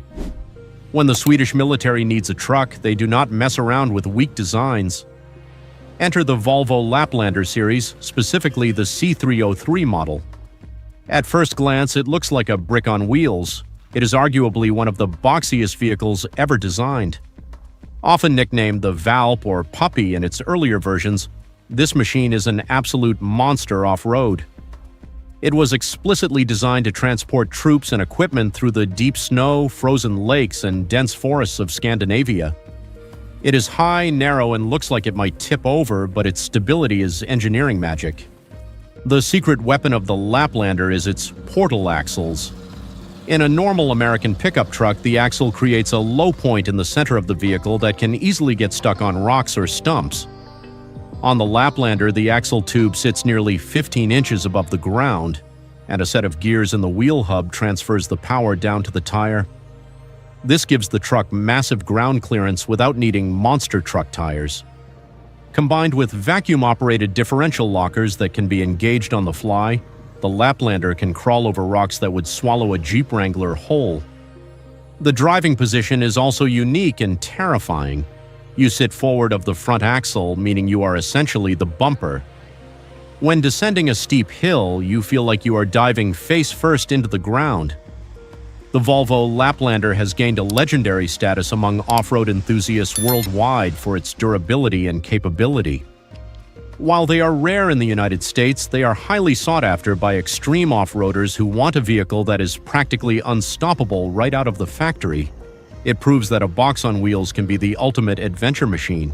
When the Swedish military needs a truck, they do not mess around with weak designs. Enter the Volvo Laplander series, specifically the C303 model. At first glance, it looks like a brick on wheels. It is arguably one of the boxiest vehicles ever designed. Often nicknamed the Valp or Puppy in its earlier versions, this machine is an absolute monster off-road. It was explicitly designed to transport troops and equipment through the deep snow, frozen lakes, and dense forests of Scandinavia. It is high, narrow, and looks like it might tip over, but its stability is engineering magic. The secret weapon of the Laplander is its portal axles. In a normal American pickup truck, the axle creates a low point in the center of the vehicle that can easily get stuck on rocks or stumps. On the Laplander, the axle tube sits nearly 15 inches above the ground, and a set of gears in the wheel hub transfers the power down to the tire. This gives the truck massive ground clearance without needing monster truck tires. Combined with vacuum-operated differential lockers that can be engaged on the fly, the Laplander can crawl over rocks that would swallow a Jeep Wrangler whole. The driving position is also unique and terrifying. You sit forward of the front axle, meaning you are essentially the bumper. When descending a steep hill, you feel like you are diving face-first into the ground. The Volvo Laplander has gained a legendary status among off-road enthusiasts worldwide for its durability and capability. While they are rare in the United States, they are highly sought after by extreme off-roaders who want a vehicle that is practically unstoppable right out of the factory. It proves that a box on wheels can be the ultimate adventure machine.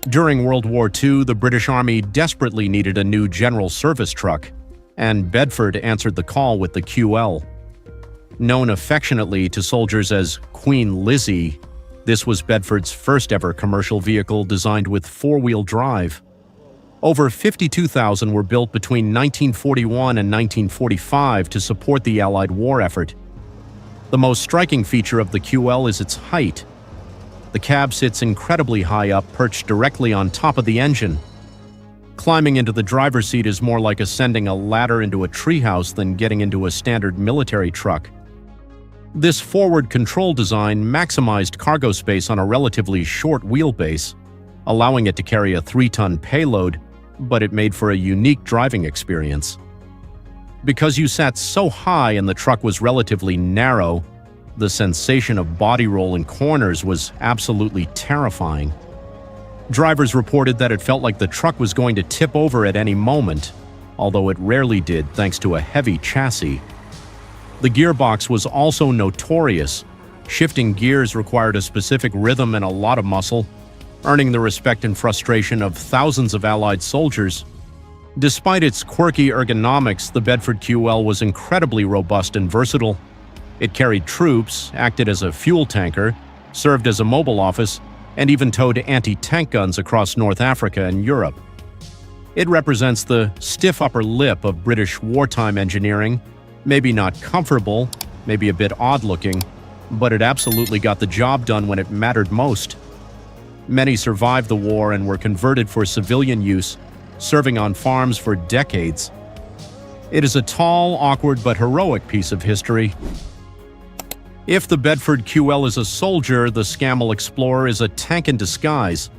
During World War II, the British Army desperately needed a new general service truck, and Bedford answered the call with the QL. Known affectionately to soldiers as Queen Lizzie, this was Bedford's first ever commercial vehicle designed with four-wheel drive. Over 52,000 were built between 1941 and 1945 to support the Allied war effort. The most striking feature of the QL is its height. The cab sits incredibly high up, perched directly on top of the engine. Climbing into the driver's seat is more like ascending a ladder into a treehouse than getting into a standard military truck. This forward control design maximized cargo space on a relatively short wheelbase. allowing it to carry a 3-ton payload, but it made for a unique driving experience. Because you sat so high and the truck was relatively narrow, the sensation of body roll in corners was absolutely terrifying. Drivers reported that it felt like the truck was going to tip over at any moment, although it rarely did thanks to a heavy chassis. The gearbox was also notorious. Shifting gears required a specific rhythm and a lot of muscle, earning the respect and frustration of thousands of Allied soldiers. Despite its quirky ergonomics, the Bedford QL was incredibly robust and versatile. It carried troops, acted as a fuel tanker, served as a mobile office, and even towed anti-tank guns across North Africa and Europe. It represents the stiff upper lip of British wartime engineering, maybe not comfortable, maybe a bit odd-looking, but it absolutely got the job done when it mattered most. Many survived the war and were converted for civilian use, serving on farms for decades. It is a tall, awkward, but heroic piece of history. If the Bedford QL is a soldier, the Scamel Explorer is a tank in disguise.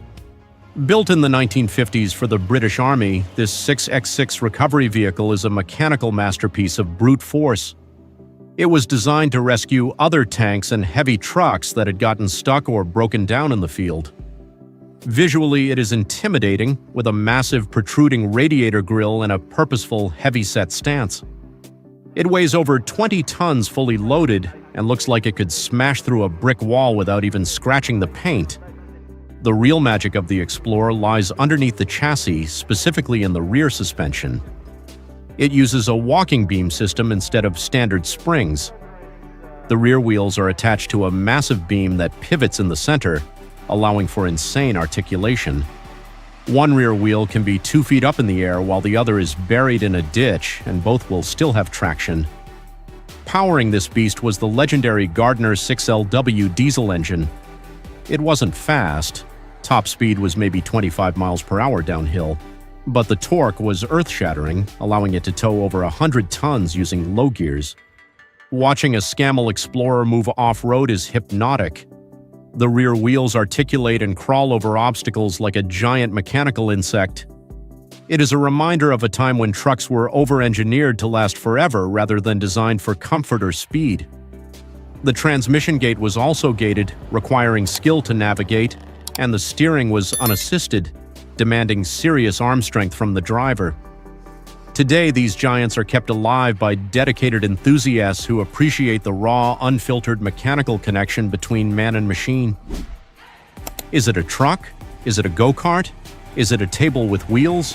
Built in the 1950s for the British Army, this 6x6 recovery vehicle is a mechanical masterpiece of brute force. It was designed to rescue other tanks and heavy trucks that had gotten stuck or broken down in the field. Visually, it is intimidating, with a massive protruding radiator grille and a purposeful, heavy-set stance. It weighs over 20 tons fully loaded and looks like it could smash through a brick wall without even scratching the paint. The real magic of the Explorer lies underneath the chassis, specifically in the rear suspension. It uses a walking beam system instead of standard springs. The rear wheels are attached to a massive beam that pivots in the center, allowing for insane articulation. One rear wheel can be 2 feet up in the air while the other is buried in a ditch, and both will still have traction. Powering this beast was the legendary Gardner 6LW diesel engine. It wasn't fast. Top speed was maybe 25 miles per hour downhill, but the torque was earth-shattering, allowing it to tow over 100 tons using low gears. Watching a Scamel Explorer move off-road is hypnotic. The rear wheels articulate and crawl over obstacles like a giant mechanical insect. It is a reminder of a time when trucks were over-engineered to last forever rather than designed for comfort or speed. The transmission gate was also gated, requiring skill to navigate, and the steering was unassisted, demanding serious arm strength from the driver. Today, these giants are kept alive by dedicated enthusiasts who appreciate the raw, unfiltered mechanical connection between man and machine. Is it a truck? Is it a go-kart? Is it a table with wheels?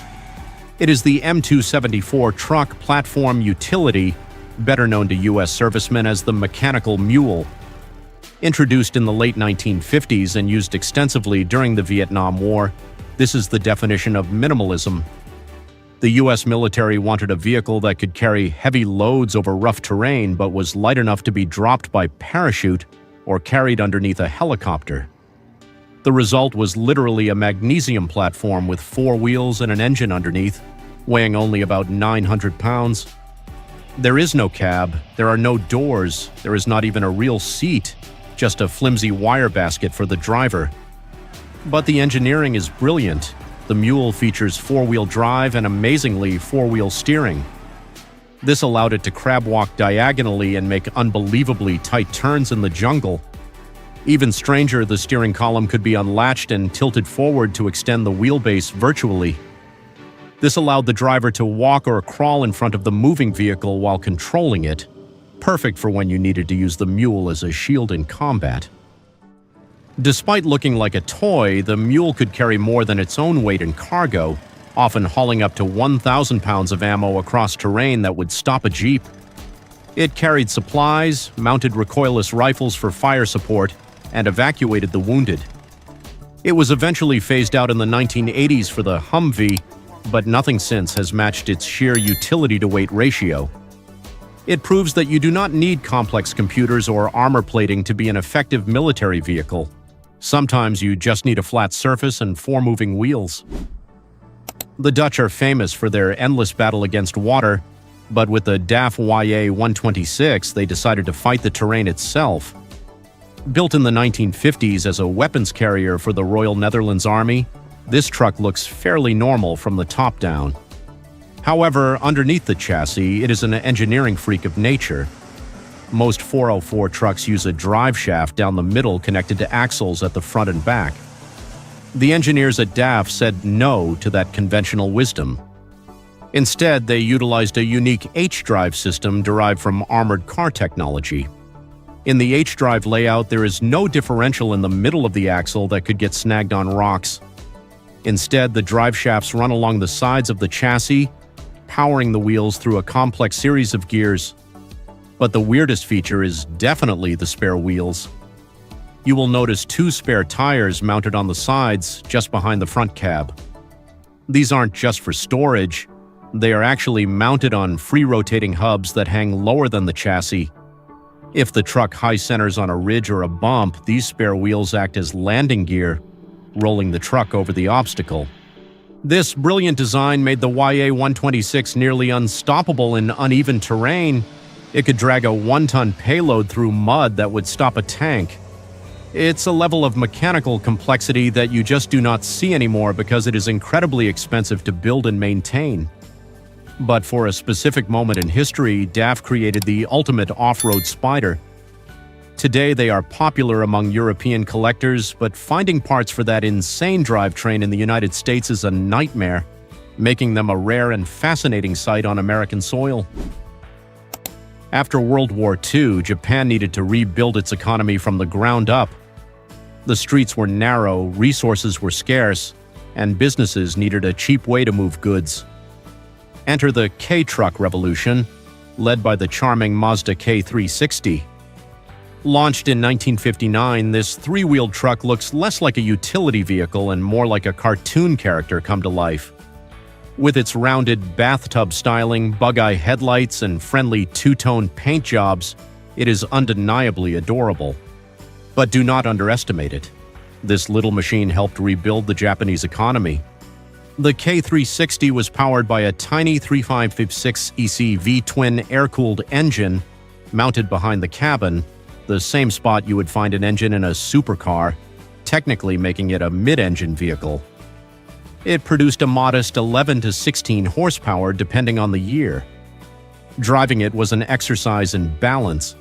It is the M274 truck platform utility, better known to U.S. servicemen as the mechanical mule. Introduced in the late 1950s and used extensively during the Vietnam War, this is the definition of minimalism. The U.S. military wanted a vehicle that could carry heavy loads over rough terrain but was light enough to be dropped by parachute or carried underneath a helicopter. The result was literally a magnesium platform with 4 wheels and an engine underneath, weighing only about 900 pounds. There is no cab, there are no doors, there is not even a real seat, just a flimsy wire basket for the driver. But the engineering is brilliant. The mule features 4-wheel drive and amazingly 4-wheel steering. This allowed it to crab walk diagonally and make unbelievably tight turns in the jungle. Even stranger, the steering column could be unlatched and tilted forward to extend the wheelbase virtually. This allowed the driver to walk or crawl in front of the moving vehicle while controlling it, perfect for when you needed to use the mule as a shield in combat. Despite looking like a toy, the mule could carry more than its own weight in cargo, often hauling up to 1,000 pounds of ammo across terrain that would stop a jeep. It carried supplies, mounted recoilless rifles for fire support, and evacuated the wounded. It was eventually phased out in the 1980s for the Humvee, but nothing since has matched its sheer utility-to-weight ratio. It proves that you do not need complex computers or armor plating to be an effective military vehicle. Sometimes you just need a flat surface and 4 moving wheels. The Dutch are famous for their endless battle against water, but with the DAF YA-126, they decided to fight the terrain itself. Built in the 1950s as a weapons carrier for the Royal Netherlands Army, This truck looks fairly normal from the top down. However, underneath the chassis, it is an engineering freak of nature. Most 404 trucks use a drive shaft down the middle connected to axles at the front and back. The engineers at DAF said no to that conventional wisdom. Instead, they utilized a unique H-drive system derived from armored car technology. In the H-drive layout, there is no differential in the middle of the axle that could get snagged on rocks. Instead, the drive shafts run along the sides of the chassis, powering the wheels through a complex series of gears. But the weirdest feature is definitely the spare wheels. You will notice 2 spare tires mounted on the sides just behind the front cab. These aren't just for storage. They are actually mounted on free-rotating hubs that hang lower than the chassis. If the truck high centers on a ridge or a bump, these spare wheels act as landing gear, rolling the truck over the obstacle. This brilliant design made the YA-126 nearly unstoppable in uneven terrain. It could drag a 1-ton payload through mud that would stop a tank. It's a level of mechanical complexity that you just do not see anymore because it is incredibly expensive to build and maintain. But for a specific moment in history, DAF created the ultimate off-road spider. Today they are popular among European collectors, but finding parts for that insane drivetrain in the United States is a nightmare, making them a rare and fascinating sight on American soil. After World War II, Japan needed to rebuild its economy from the ground up. The streets were narrow, resources were scarce, and businesses needed a cheap way to move goods. Enter the K-truck revolution, led by the charming Mazda K360. Launched in 1959, this 3-wheeled truck looks less like a utility vehicle and more like a cartoon character come to life. With its rounded bathtub styling, bug-eye headlights, and friendly 2-tone paint jobs, it is undeniably adorable. But do not underestimate it. This little machine helped rebuild the Japanese economy. The K360 was powered by a tiny 3556 EC V-twin air-cooled engine mounted behind the cabin, the same spot you would find an engine in a supercar, technically making it a mid-engine vehicle. It produced a modest 11 to 16 horsepower depending on the year. Driving it was an exercise in balance.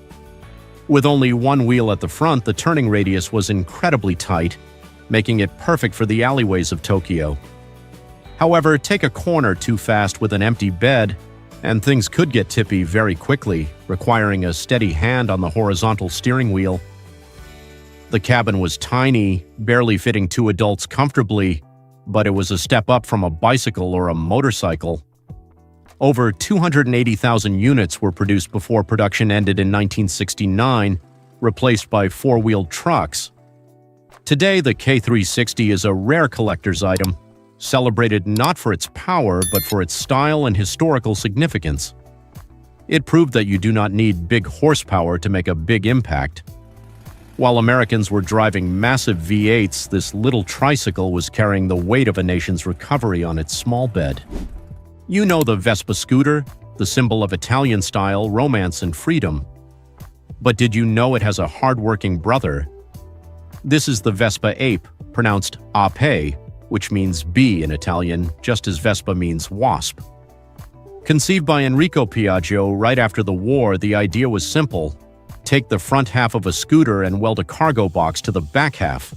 With only one wheel at the front, the turning radius was incredibly tight, making it perfect for the alleyways of Tokyo. However, take a corner too fast with an empty bed, and things could get tippy very quickly, requiring a steady hand on the horizontal steering wheel. The cabin was tiny, barely fitting 2 adults comfortably, but it was a step up from a bicycle or a motorcycle. Over 280,000 units were produced before production ended in 1969, replaced by 4-wheeled trucks. Today, the K360 is a rare collector's item, celebrated not for its power but for its style and historical significance. It proved that you do not need big horsepower to make a big impact. While Americans were driving massive V8s, this little tricycle was carrying the weight of a nation's recovery on its small bed. You know the Vespa scooter, the symbol of Italian style, romance, and freedom. But did you know it has a hard-working brother? This is the Vespa ape, pronounced ape, which means bee in Italian, just as Vespa means wasp. Conceived by Enrico Piaggio right after the war, the idea was simple: take the front half of a scooter and weld a cargo box to the back half.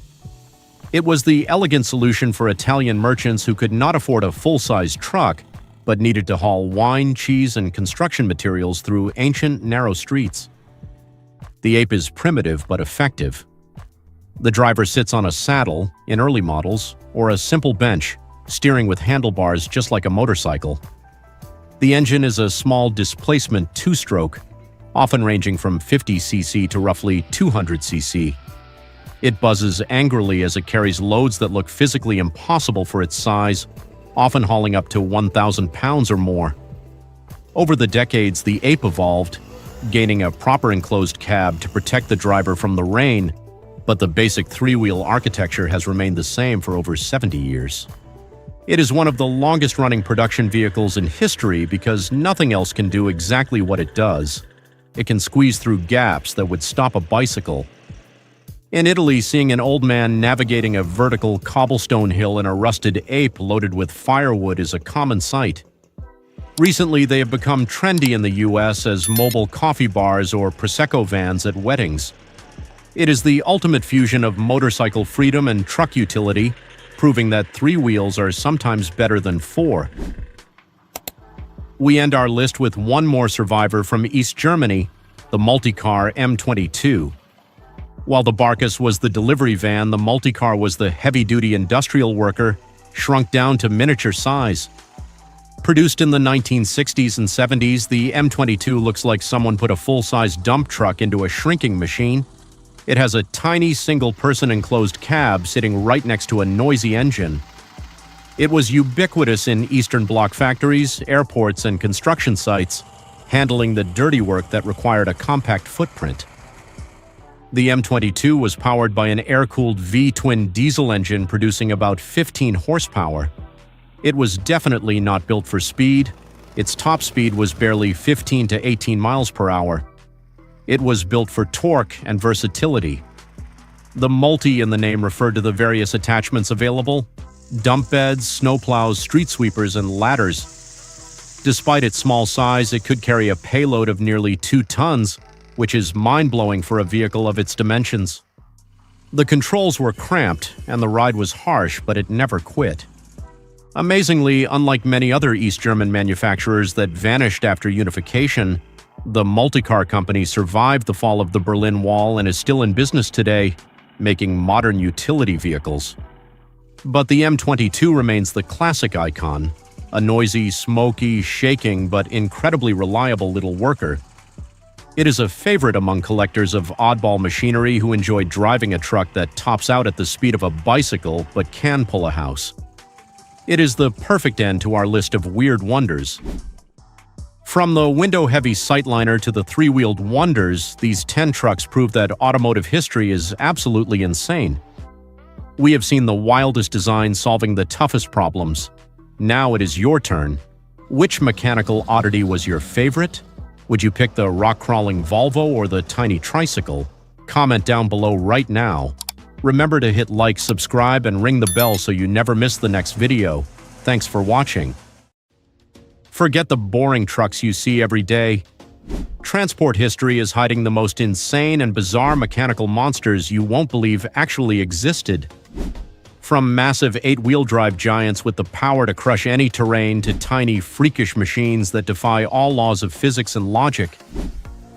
It was the elegant solution for Italian merchants who could not afford a full-size truck, but needed to haul wine, cheese, and construction materials through ancient, narrow streets. The ape is primitive but effective. The driver sits on a saddle, in early models, or a simple bench, steering with handlebars just like a motorcycle. The engine is a small displacement 2-stroke, often ranging from 50 cc to roughly 200 cc. It buzzes angrily as it carries loads that look physically impossible for its size, often hauling up to 1,000 pounds or more. Over the decades, the ape evolved, gaining a proper enclosed cab to protect the driver from the rain, but the basic 3-wheel architecture has remained the same for over 70 years. It is one of the longest-running production vehicles in history because nothing else can do exactly what it does. It can squeeze through gaps that would stop a bicycle. In Italy, seeing an old man navigating a vertical cobblestone hill in a rusted ape loaded with firewood is a common sight. Recently, they have become trendy in the US as mobile coffee bars or Prosecco vans at weddings. It is the ultimate fusion of motorcycle freedom and truck utility, proving that 3 wheels are sometimes better than 4. We end our list with one more survivor from East Germany, the multi-car M22. While the Barcus was the delivery van, the multi-car was the heavy-duty industrial worker, shrunk down to miniature size. Produced in the 1960s and 70s, the M22 looks like someone put a full-size dump truck into a shrinking machine. It has a tiny single-person enclosed cab sitting right next to a noisy engine. It was ubiquitous in Eastern Bloc factories, airports, and construction sites, handling the dirty work that required a compact footprint. The M22 was powered by an air-cooled V-twin diesel engine producing about 15 horsepower. It was definitely not built for speed. Its top speed was barely 15 to 18 miles per hour. It was built for torque and versatility. The multi in the name referred to the various attachments available: dump beds, snowplows, street sweepers, and ladders. Despite its small size, it could carry a payload of nearly 2 tons, which is mind-blowing for a vehicle of its dimensions. The controls were cramped, and the ride was harsh, but it never quit. Amazingly, unlike many other East German manufacturers that vanished after unification, the multi-car company survived the fall of the Berlin Wall and is still in business today, making modern utility vehicles. But the M22 remains the classic icon, a noisy, smoky, shaking, but incredibly reliable little worker. It is a favorite among collectors of oddball machinery who enjoy driving a truck that tops out at the speed of a bicycle but can pull a house. It is the perfect end to our list of weird wonders. From the window-heavy sightliner to the 3-wheeled wonders, these 10 trucks prove that automotive history is absolutely insane. We have seen the wildest designs solving the toughest problems. Now it is your turn. Which mechanical oddity was your favorite? Would you pick the rock-crawling Volvo or the tiny tricycle? Comment down below right now. Remember to hit like, subscribe, and ring the bell so you never miss the next video. Thanks for watching. Forget the boring trucks you see every day. Transport history is hiding the most insane and bizarre mechanical monsters you won't believe actually existed. From massive 8-wheel drive giants with the power to crush any terrain to tiny, freakish machines that defy all laws of physics and logic.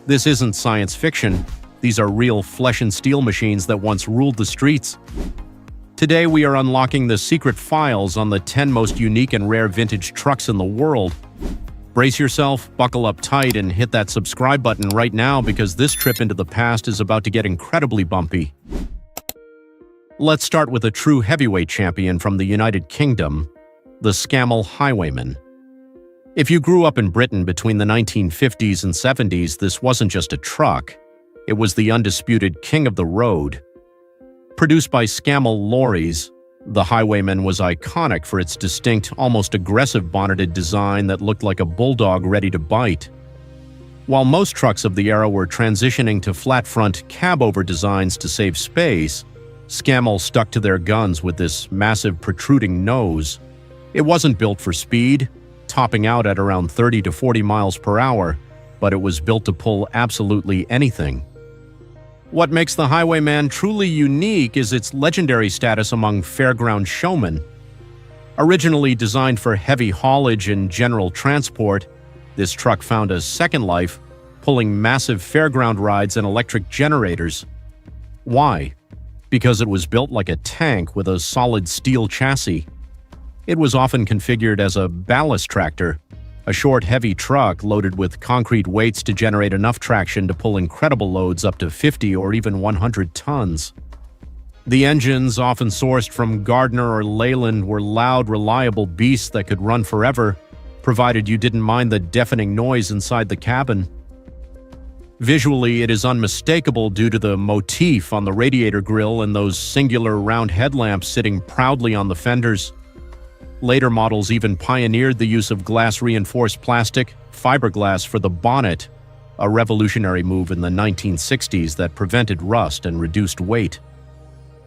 This isn't science fiction. These are real flesh and steel machines that once ruled the streets. Today we are unlocking the secret files on the 10 most unique and rare vintage trucks in the world. Brace yourself, buckle up tight, and hit that subscribe button right now because this trip into the past is about to get incredibly bumpy. Let's start with a true heavyweight champion from the United Kingdom, the Scandi Highwayman. If you grew up in Britain between the 1950s and 70s, this wasn't just a truck. It was the undisputed king of the road. Produced by Scandi lorries, the Highwayman was iconic for its distinct, almost aggressive bonneted design that looked like a bulldog ready to bite. While most trucks of the era were transitioning to flat-front cab-over designs to save space, Scandi stuck to their guns with this massive protruding nose. It wasn't built for speed, topping out at around 30 to 40 miles per hour, but it was built to pull absolutely anything. What makes the Highwayman truly unique is its legendary status among fairground showmen. Originally designed for heavy haulage and general transport, this truck found a second life, pulling massive fairground rides and electric generators. Why? Because it was built like a tank with a solid steel chassis. It was often configured as a ballast tractor, a short, heavy truck loaded with concrete weights to generate enough traction to pull incredible loads up to 50 or even 100 tons. The engines, often sourced from Gardner or Leyland, were loud, reliable beasts that could run forever, provided you didn't mind the deafening noise inside the cabin. Visually, it is unmistakable due to the motif on the radiator grille and those singular round headlamps sitting proudly on the fenders. Later models even pioneered the use of glass-reinforced plastic, fiberglass for the bonnet, a revolutionary move in the 1960s that prevented rust and reduced weight.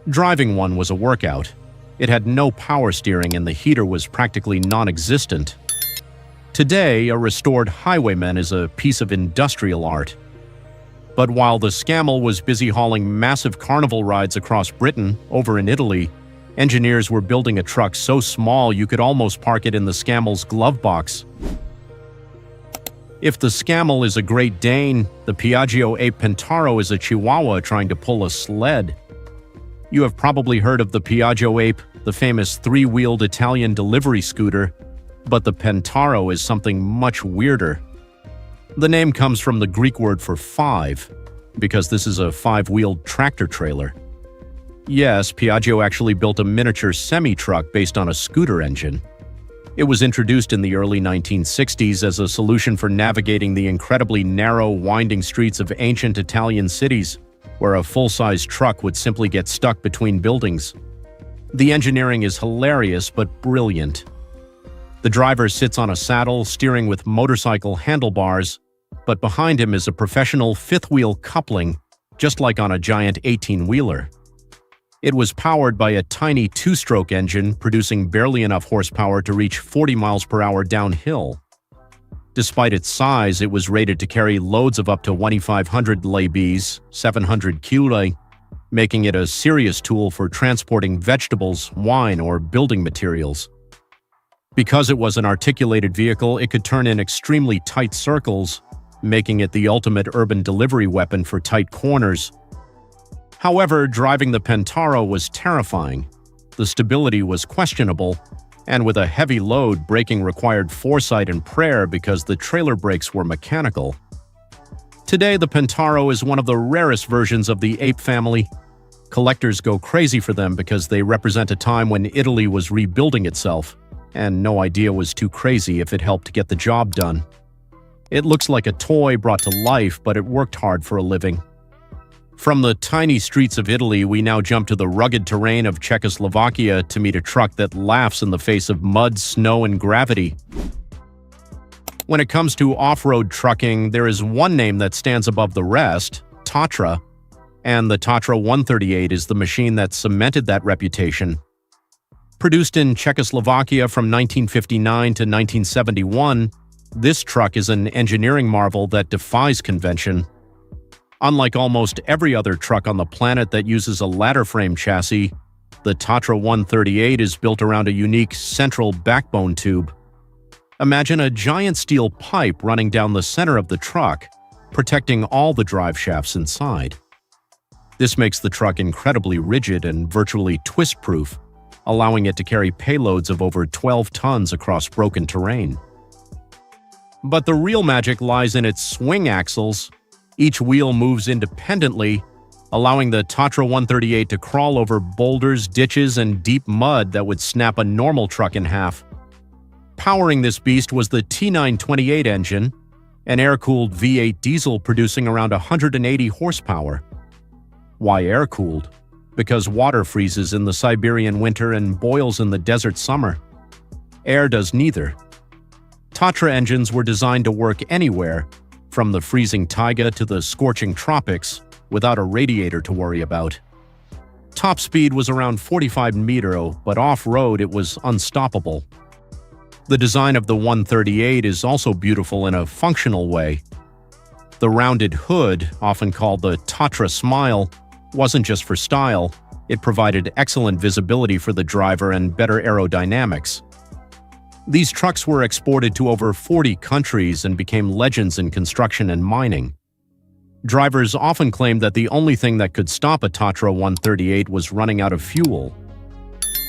Driving one was a workout. It had no power steering and the heater was practically non-existent. Today, a restored highwayman is a piece of industrial art. But while the Scamel was busy hauling massive carnival rides across Britain, over in Italy, engineers were building a truck so small you could almost park it in the Scamel's glove box. If the Scamel is a Great Dane, the Piaggio Ape Pentaro is a Chihuahua trying to pull a sled. You have probably heard of the Piaggio Ape, the famous three-wheeled Italian delivery scooter, but the Pentaro is something much weirder. The name comes from the Greek word for five, because this is a five-wheeled tractor-trailer. Yes, Piaggio actually built a miniature semi-truck based on a scooter engine. It was introduced in the early 1960s as a solution for navigating the incredibly narrow, winding streets of ancient Italian cities, where a full-size truck would simply get stuck between buildings. The engineering is hilarious but brilliant. The driver sits on a saddle, steering with motorcycle handlebars, but behind him is a professional fifth-wheel coupling, just like on a giant 18-wheeler. It was powered by a tiny two-stroke engine, producing barely enough horsepower to reach 40 miles per hour downhill. Despite its size, it was rated to carry loads of up to 2,500 lbs, 700 kg, making it a serious tool for transporting vegetables, wine, or building materials. Because it was an articulated vehicle, it could turn in extremely tight circles, making it the ultimate urban delivery weapon for tight corners. However, driving the Pentaro was terrifying. The stability was questionable, and with a heavy load, braking required foresight and prayer because the trailer brakes were mechanical. Today, the Pentaro is one of the rarest versions of the Ape family. Collectors go crazy for them because they represent a time when Italy was rebuilding itself, and no idea was too crazy if it helped get the job done. It looks like a toy brought to life, but it worked hard for a living. From the tiny streets of Italy, we now jump to the rugged terrain of Czechoslovakia to meet a truck that laughs in the face of mud, snow, and gravity. When it comes to off-road trucking, there is one name that stands above the rest, Tatra, and the Tatra 138 is the machine that cemented that reputation. Produced in Czechoslovakia from 1959 to 1971, this truck is an engineering marvel that defies convention. Unlike almost every other truck on the planet that uses a ladder frame chassis, the Tatra 138 is built around a unique central backbone tube. Imagine a giant steel pipe running down the center of the truck, protecting all the drive shafts inside. This makes the truck incredibly rigid and virtually twist-proof, allowing it to carry payloads of over 12 tons across broken terrain. But the real magic lies in its swing axles. Each wheel moves independently, allowing the Tatra 138 to crawl over boulders, ditches, and deep mud that would snap a normal truck in half. Powering this beast was the T928 engine, an air-cooled V8 diesel producing around 180 horsepower. Why air-cooled? Because water freezes in the Siberian winter and boils in the desert summer. Air does neither. Tatra engines were designed to work anywhere, from the freezing taiga to the scorching tropics, without a radiator to worry about. Top speed was around 45 mph, but off-road it was unstoppable. The design of the 138 is also beautiful in a functional way. The rounded hood, often called the Tatra Smile, wasn't just for style, it provided excellent visibility for the driver and better aerodynamics. These trucks were exported to over 40 countries and became legends in construction and mining. Drivers often claimed that the only thing that could stop a Tatra 138 was running out of fuel.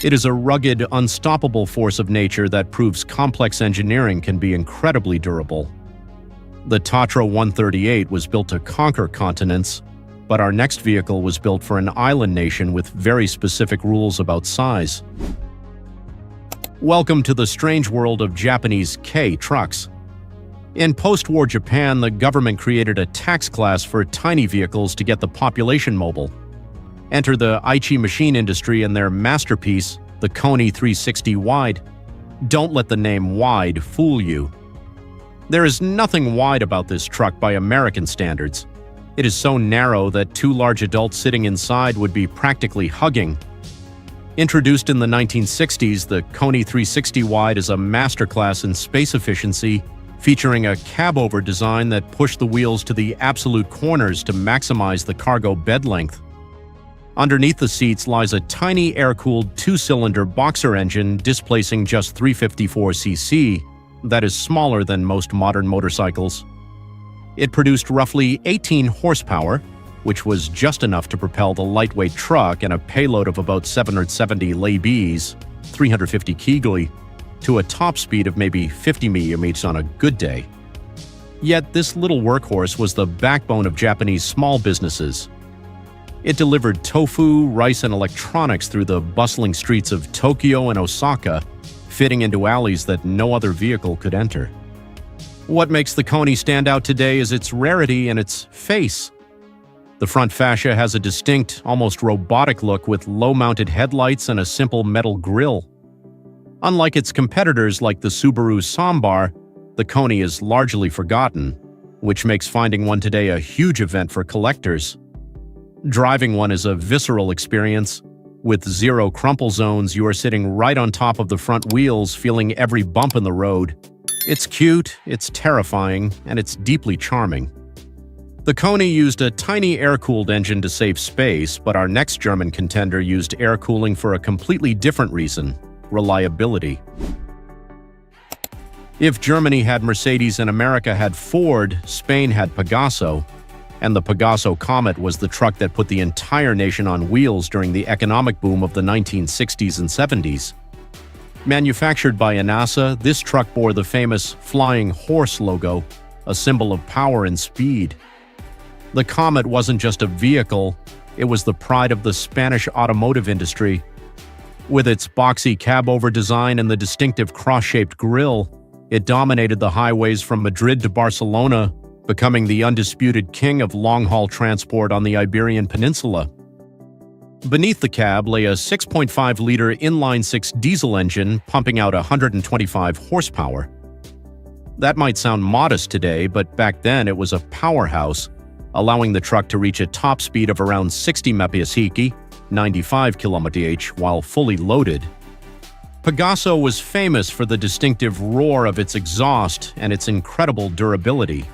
It is a rugged, unstoppable force of nature that proves complex engineering can be incredibly durable. The Tatra 138 was built to conquer continents, but our next vehicle was built for an island nation with very specific rules about size. Welcome to the strange world of Japanese K trucks. In post-war Japan, the government created a tax class for tiny vehicles to get the population mobile. Enter the Aichi machine industry and their masterpiece, the Koni 360 Wide. Don't let the name Wide fool you. There is nothing wide about this truck by American standards. It is so narrow that two large adults sitting inside would be practically hugging. Introduced in the 1960s, the Koni 360 wide is a masterclass in space efficiency, featuring a cab-over design that pushed the wheels to the absolute corners to maximize the cargo bed length. Underneath the seats lies a tiny air-cooled two-cylinder boxer engine displacing just 354cc, that is smaller than most modern motorcycles. It produced roughly 18 horsepower, which was just enough to propel the lightweight truck and a payload of about 770 lbs, 350 kg, to a top speed of maybe 50 mph on a good day. Yet this little workhorse was the backbone of Japanese small businesses. It delivered tofu, rice, and electronics through the bustling streets of Tokyo and Osaka, fitting into alleys that no other vehicle could enter. What makes the Koni stand out today is its rarity and its face. The front fascia has a distinct, almost robotic look with low-mounted headlights and a simple metal grille. Unlike its competitors like the Subaru Sambar, the Koni is largely forgotten, which makes finding one today a huge event for collectors. Driving one is a visceral experience. With zero crumple zones, you are sitting right on top of the front wheels, feeling every bump in the road. It's cute, it's terrifying, and it's deeply charming. The Koni used a tiny air-cooled engine to save space, but our next German contender used air cooling for a completely different reason: reliability. If Germany had Mercedes and America had Ford, Spain had Pegaso, and the Pegaso Comet was the truck that put the entire nation on wheels during the economic boom of the 1960s and 70s. Manufactured by NASA, this truck bore the famous flying horse logo, a symbol of power and speed. The Comet wasn't just a vehicle, it was the pride of the Spanish automotive industry. With its boxy cab-over design and the distinctive cross-shaped grille, it dominated the highways from Madrid to Barcelona, becoming the undisputed king of long-haul transport on the Iberian Peninsula. Beneath the cab lay a 6.5-liter inline-six diesel engine pumping out 125 horsepower. That might sound modest today, but back then it was a powerhouse, allowing the truck to reach a top speed of around 60 mph, 95 km/h, while fully loaded. Pegaso was famous for the distinctive roar of its exhaust and its incredible durability.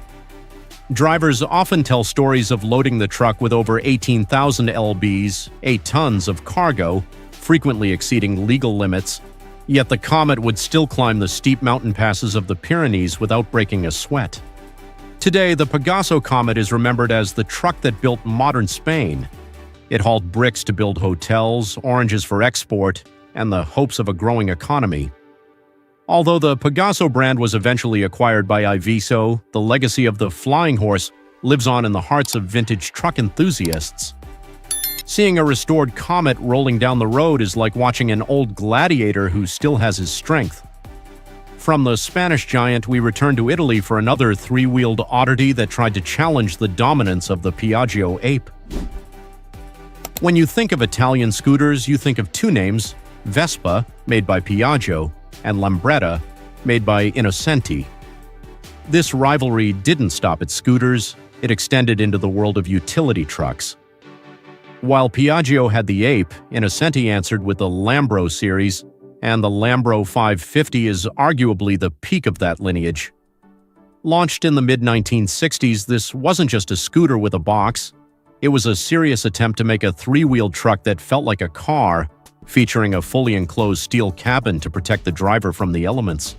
Drivers often tell stories of loading the truck with over 18,000 lbs, 8 tons of cargo, frequently exceeding legal limits, yet the Comet would still climb the steep mountain passes of the Pyrenees without breaking a sweat. Today, the Pegaso Comet is remembered as the truck that built modern Spain. It hauled bricks to build hotels, oranges for export, and the hopes of a growing economy. Although the Pegaso brand was eventually acquired by Iveso, the legacy of the flying horse lives on in the hearts of vintage truck enthusiasts. Seeing a restored Comet rolling down the road is like watching an old gladiator who still has his strength. From the Spanish giant, we return to Italy for another three-wheeled oddity that tried to challenge the dominance of the Piaggio ape. When you think of Italian scooters, you think of two names: Vespa, made by Piaggio, and Lambretta, made by Innocenti. This rivalry didn't stop at scooters, it extended into the world of utility trucks. While Piaggio had the Ape, Innocenti answered with the Lambro series, and the Lambro 550 is arguably the peak of that lineage. Launched in the mid-1960s, this wasn't just a scooter with a box, it was a serious attempt to make a three-wheeled truck that felt like a car, featuring a fully enclosed steel cabin to protect the driver from the elements.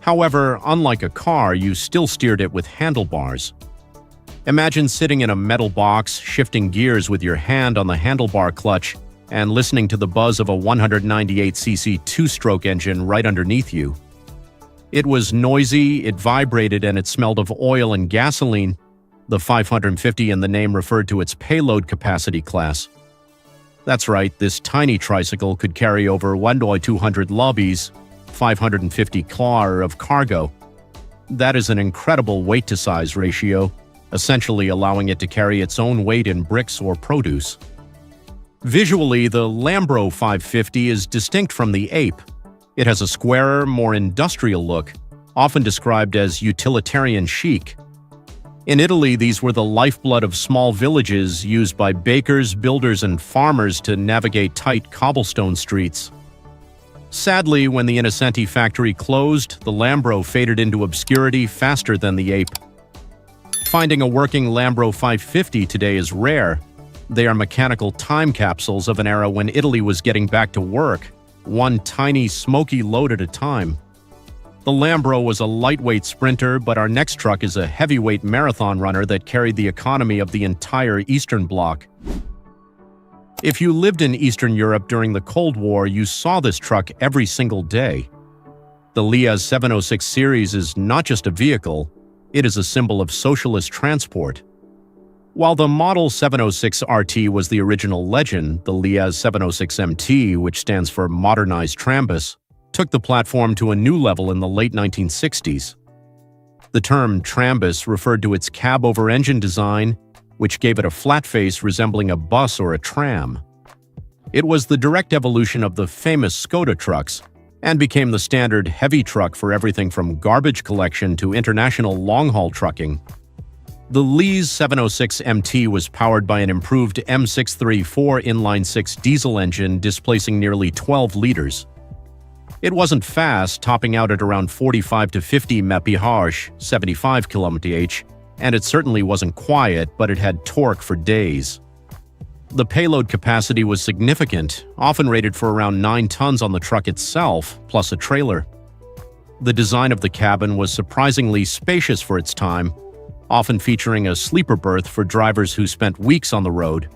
However, unlike a car, you still steered it with handlebars. Imagine sitting in a metal box, shifting gears with your hand on the handlebar clutch, and listening to the buzz of a 198cc two-stroke engine right underneath you. It was noisy, it vibrated, and it smelled of oil and gasoline. The 550 in the name referred to its payload capacity class. That's right, this tiny tricycle could carry over 1,200 lbs, 550 kg of cargo. That is an incredible weight-to-size ratio, essentially allowing it to carry its own weight in bricks or produce. Visually, the Lambro 550 is distinct from the Ape. It has a squarer, more industrial look. often described as utilitarian chic. In Italy, these were the lifeblood of small villages used by bakers, builders, and farmers to navigate tight cobblestone streets. Sadly, when the Innocenti factory closed, the Lambro faded into obscurity faster than the ape. Finding a working Lambro 550 today is rare. They are mechanical time capsules of an era when Italy was getting back to work, one tiny, smoky load at a time. The Lambro was a lightweight sprinter, but our next truck is a heavyweight marathon runner that carried the economy of the entire Eastern Bloc. If you lived in Eastern Europe during the Cold War, you saw this truck every single day. The Liaz 706 series is not just a vehicle, it is a symbol of socialist transport. While the Model 706 RT was the original legend, the Liaz 706 MT, which stands for Modernized Trambus, took the platform to a new level in the late 1960s. The term Trambus referred to its cab-over-engine design, which gave it a flat face resembling a bus or a tram. It was the direct evolution of the famous Skoda trucks and became the standard heavy truck for everything from garbage collection to international long-haul trucking. The Liaz 706 MT was powered by an improved M634 inline-six diesel engine displacing nearly 12 liters. It wasn't fast, topping out at around 45 to 50 mph, 75 km/h, and it certainly wasn't quiet, but it had torque for days. The payload capacity was significant, often rated for around 9 tons on the truck itself, plus a trailer. The design of the cabin was surprisingly spacious for its time, often featuring a sleeper berth for drivers who spent weeks on the road.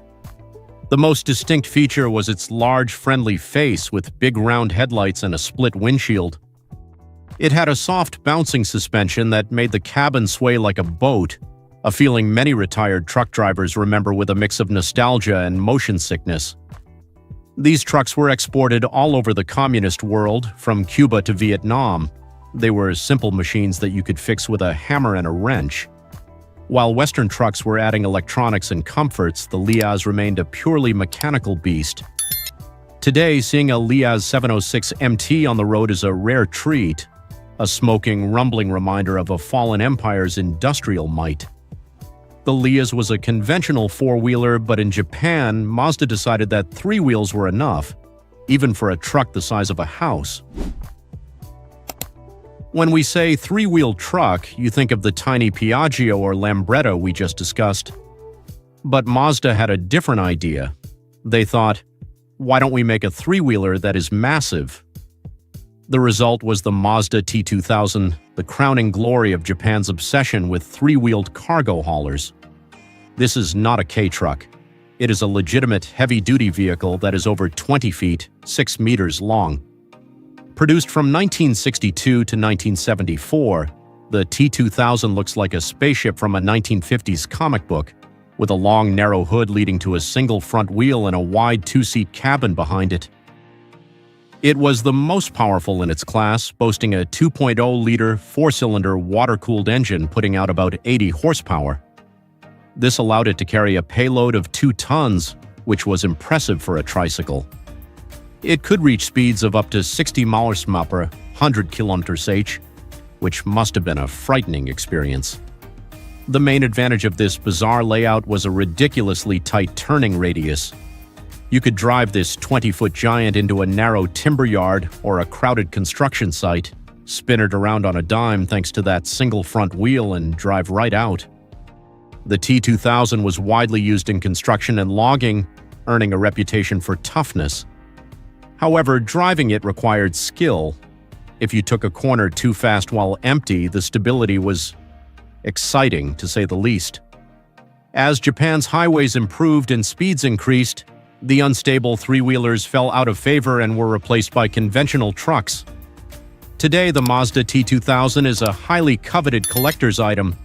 The most distinct feature was its large, friendly face with big round headlights and a split windshield. It had a soft, bouncing suspension that made the cabin sway like a boat, a feeling many retired truck drivers remember with a mix of nostalgia and motion sickness. These trucks were exported all over the communist world, from Cuba to Vietnam. They were simple machines that you could fix with a hammer and a wrench. While Western trucks were adding electronics and comforts, the Liaz remained a purely mechanical beast. Today, seeing a Liaz 706 MT on the road is a rare treat, a smoking, rumbling reminder of a fallen empire's industrial might. The Liaz was a conventional four-wheeler, but in Japan, Mazda decided that 3 wheels were enough, even for a truck the size of a house. When we say 3-wheel truck, you think of the tiny Piaggio or Lambretta we just discussed. But Mazda had a different idea. They thought, why don't we make a 3-wheeler that is massive? The result was the Mazda T2000, the crowning glory of Japan's obsession with 3-wheeled cargo haulers. This is not a K-truck. It is a legitimate heavy-duty vehicle that is over 20 feet, 6 meters long. Produced from 1962 to 1974, the T2000 looks like a spaceship from a 1950s comic book, with a long, narrow hood leading to a single front wheel and a wide 2-seat cabin behind it. It was the most powerful in its class, boasting a 2.0-liter, 4-cylinder, water-cooled engine putting out about 80 horsepower. This allowed it to carry a payload of 2 tons, which was impressive for a tricycle. It could reach speeds of up to 60 miles per hour, 100 km/h, which must have been a frightening experience. The main advantage of this bizarre layout was a ridiculously tight turning radius. You could drive this 20-foot giant into a narrow timber yard or a crowded construction site, spin it around on a dime thanks to that single front wheel, and drive right out. The T2000 was widely used in construction and logging, earning a reputation for toughness. However, driving it required skill. If you took a corner too fast while empty, the stability was exciting, to say the least. As Japan's highways improved and speeds increased, the unstable 3-wheelers fell out of favor and were replaced by conventional trucks. Today, the Mazda T2000 is a highly coveted collector's item.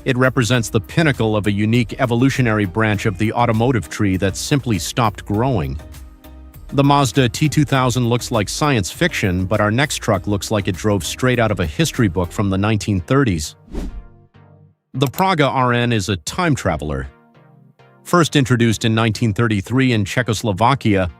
It represents the pinnacle of a unique evolutionary branch of the automotive tree that simply stopped growing. The Mazda T2000 looks like science fiction, but our next truck looks like it drove straight out of a history book from the 1930s. The Praga RN is a time traveler. First introduced in 1933 in Czechoslovakia,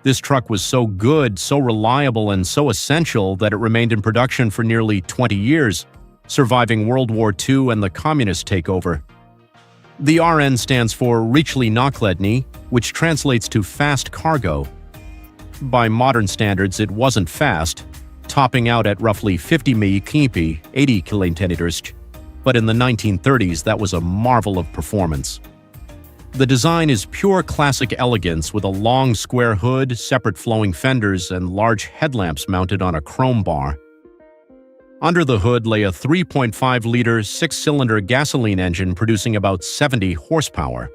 This truck was so good, so reliable, and so essential that it remained in production for nearly 20 years, surviving World War II and the communist takeover. The RN stands for Rychly Nakladny, which translates to fast cargo. By modern standards, it wasn't fast, topping out at roughly 50 km, 80 km/h, but in the 1930s that was a marvel of performance. The design is pure classic elegance with a long square hood, separate flowing fenders, and large headlamps mounted on a chrome bar. Under the hood lay a 3.5-liter six-cylinder gasoline engine producing about 70 horsepower.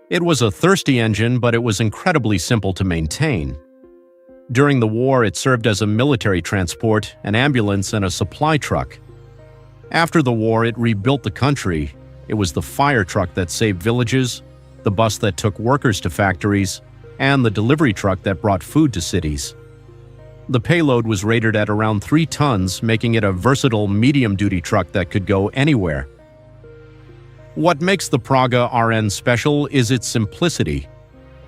It was a thirsty engine, but it was incredibly simple to maintain. During the war, it served as a military transport, an ambulance, and a supply truck. After the war, it rebuilt the country. It was the fire truck that saved villages, the bus that took workers to factories, and the delivery truck that brought food to cities. The payload was rated at around 3 tons, making it a versatile medium-duty truck that could go anywhere. What makes the Praga RN special is its simplicity.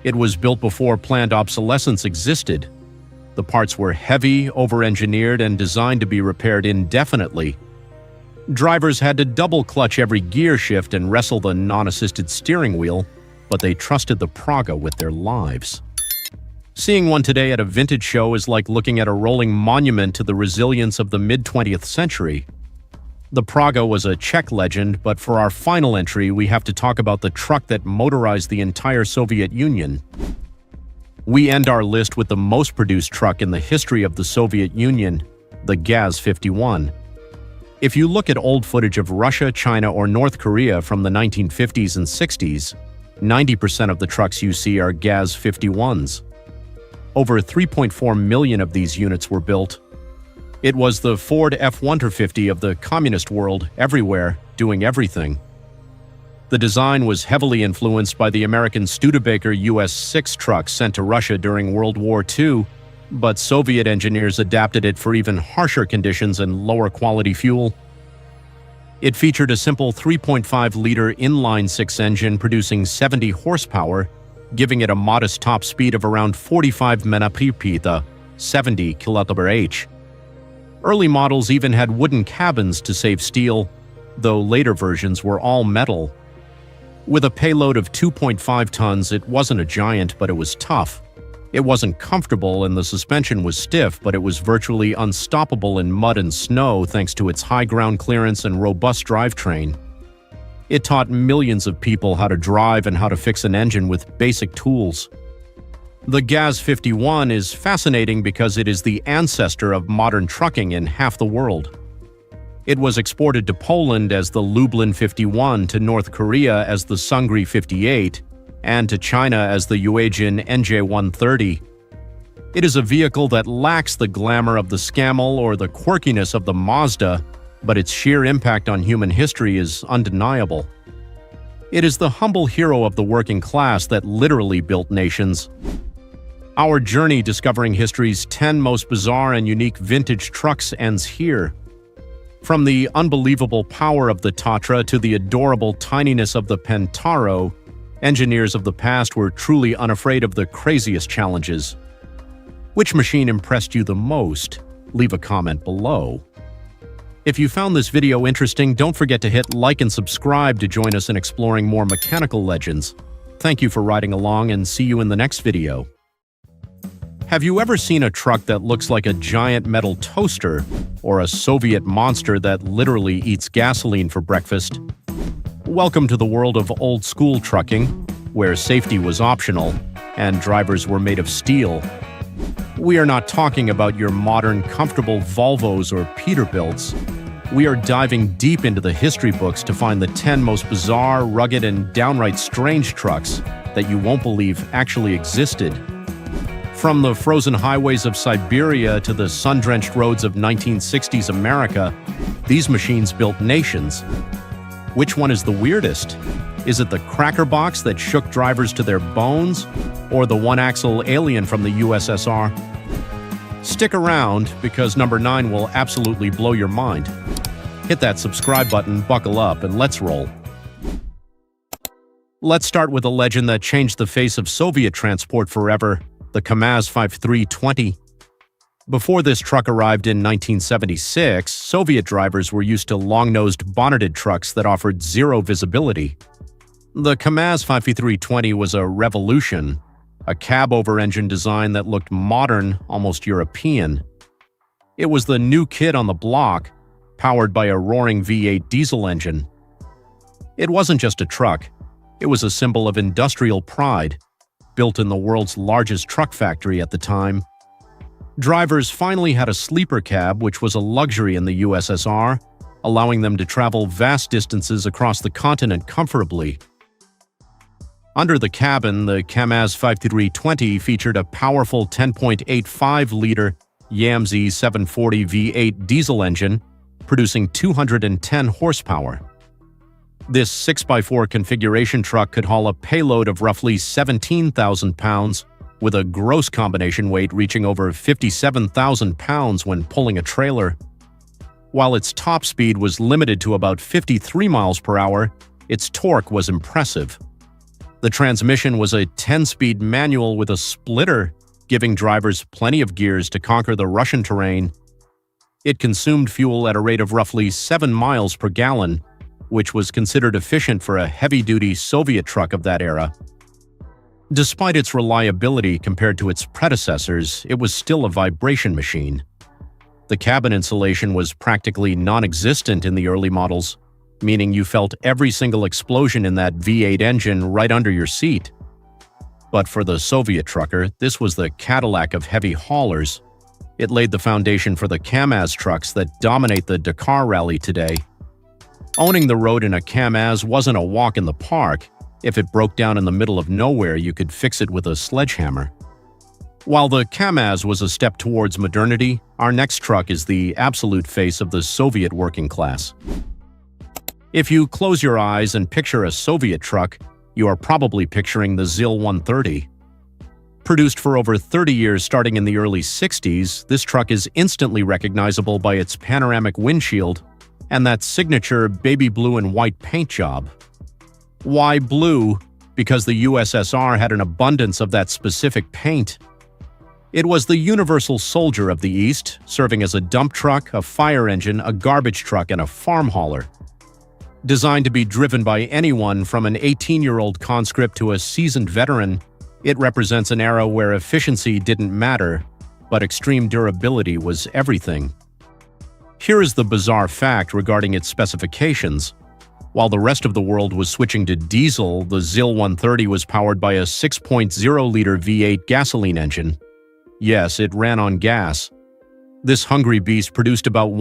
It was built before planned obsolescence existed. The parts were heavy, over-engineered, and designed to be repaired indefinitely. Drivers had to double-clutch every gear shift and wrestle the non-assisted steering wheel, but they trusted the Praga with their lives. Seeing one today at a vintage show is like looking at a rolling monument to the resilience of the mid-20th century. The Praga was a Czech legend, but for our final entry, we have to talk about the truck that motorized the entire Soviet Union. We end our list with the most produced truck in the history of the Soviet Union, the Gaz-51. If you look at old footage of Russia, China, or North Korea from the 1950s and 60s, 90% of the trucks you see are Gaz-51s. Over 3.4 million of these units were built. It was the Ford F-150 of the communist world, everywhere, doing everything. The design was heavily influenced by the American Studebaker US-6 truck sent to Russia during World War II, but Soviet engineers adapted it for even harsher conditions and lower quality fuel. It featured a simple 3.5-liter inline-six engine producing 70 horsepower, giving it a modest top speed of around 45 mph, 70 km/h. Early models even had wooden cabins to save steel, though later versions were all metal. With a payload of 2.5 tons, it wasn't a giant, but it was tough. It wasn't comfortable and the suspension was stiff, but it was virtually unstoppable in mud and snow thanks to its high ground clearance and robust drivetrain. It taught millions of people how to drive and how to fix an engine with basic tools. The Gaz-51 is fascinating because it is the ancestor of modern trucking in half the world. It was exported to Poland as the Lublin 51, to North Korea as the Sungri 58, and to China as the Uajian NJ130. It is a vehicle that lacks the glamour of the Scamel or the quirkiness of the Mazda, but its sheer impact on human history is undeniable. It is the humble hero of the working class that literally built nations. Our journey discovering history's 10 most bizarre and unique vintage trucks ends here. From the unbelievable power of the Tatra to the adorable tininess of the Pentaro, engineers of the past were truly unafraid of the craziest challenges. Which machine impressed you the most? Leave a comment below. If you found this video interesting, don't forget to hit like and subscribe to join us in exploring more mechanical legends. Thank you for riding along and see you in the next video. Have you ever seen a truck that looks like a giant metal toaster or a Soviet monster that literally eats gasoline for breakfast? Welcome to the world of old-school trucking, where safety was optional and drivers were made of steel. We are not talking about your modern, comfortable Volvos or Peterbilts. We are diving deep into the history books to find the 10 most bizarre, rugged, and downright strange trucks that you won't believe actually existed. From the frozen highways of Siberia to the sun-drenched roads of 1960s America, these machines built nations. Which one is the weirdest? Is it the cracker box that shook drivers to their bones, or the one-axle alien from the USSR? Stick around, because number 9 will absolutely blow your mind. Hit that subscribe button, buckle up, and let's roll. Let's start with a legend that changed the face of Soviet transport forever: the KAMAZ 5320. Before this truck arrived in 1976, Soviet drivers were used to long-nosed bonneted trucks that offered zero visibility. The KAMAZ 5320 was a revolution, a cab-over-engine design that looked modern, almost European. It was the new kid on the block, powered by a roaring V8 diesel engine. It wasn't just a truck, it was a symbol of industrial pride, built in the world's largest truck factory at the time. Drivers finally had a sleeper cab, which was a luxury in the USSR, allowing them to travel vast distances across the continent comfortably. Under the cabin, the KAMAZ 5320 featured a powerful 10.85-liter YAMZ 740 V8 diesel engine, producing 210 horsepower. This 6x4 configuration truck could haul a payload of roughly 17,000 pounds, with a gross combination weight reaching over 57,000 pounds when pulling a trailer. While its top speed was limited to about 53 miles per hour, its torque was impressive. The transmission was a 10-speed manual with a splitter, giving drivers plenty of gears to conquer the Russian terrain. It consumed fuel at a rate of roughly 7 miles per gallon, which was considered efficient for a heavy-duty Soviet truck of that era. Despite its reliability compared to its predecessors, it was still a vibration machine. The cabin insulation was practically non-existent in the early models, meaning you felt every single explosion in that V8 engine right under your seat. But for the Soviet trucker, this was the Cadillac of heavy haulers. It laid the foundation for the KAMAZ trucks that dominate the Dakar Rally today. Owning the road in a KAMAZ wasn't a walk in the park. If it broke down in the middle of nowhere, you could fix it with a sledgehammer. While the KAMAZ was a step towards modernity, our next truck is the absolute face of the Soviet working class. If you close your eyes and picture a Soviet truck, you are probably picturing the ZIL 130. Produced for over 30 years starting in the early 60s, this truck is instantly recognizable by its panoramic windshield and that signature baby blue and white paint job. Why blue? Because the USSR had an abundance of that specific paint. It was the universal soldier of the East, serving as a dump truck, a fire engine, a garbage truck, and a farm hauler. Designed to be driven by anyone from an 18-year-old conscript to a seasoned veteran, it represents an era where efficiency didn't matter, but extreme durability was everything. Here is the bizarre fact regarding its specifications. While the rest of the world was switching to diesel, the ZIL 130 was powered by a 6.0-liter V8 gasoline engine. Yes, it ran on gas. This hungry beast produced about 1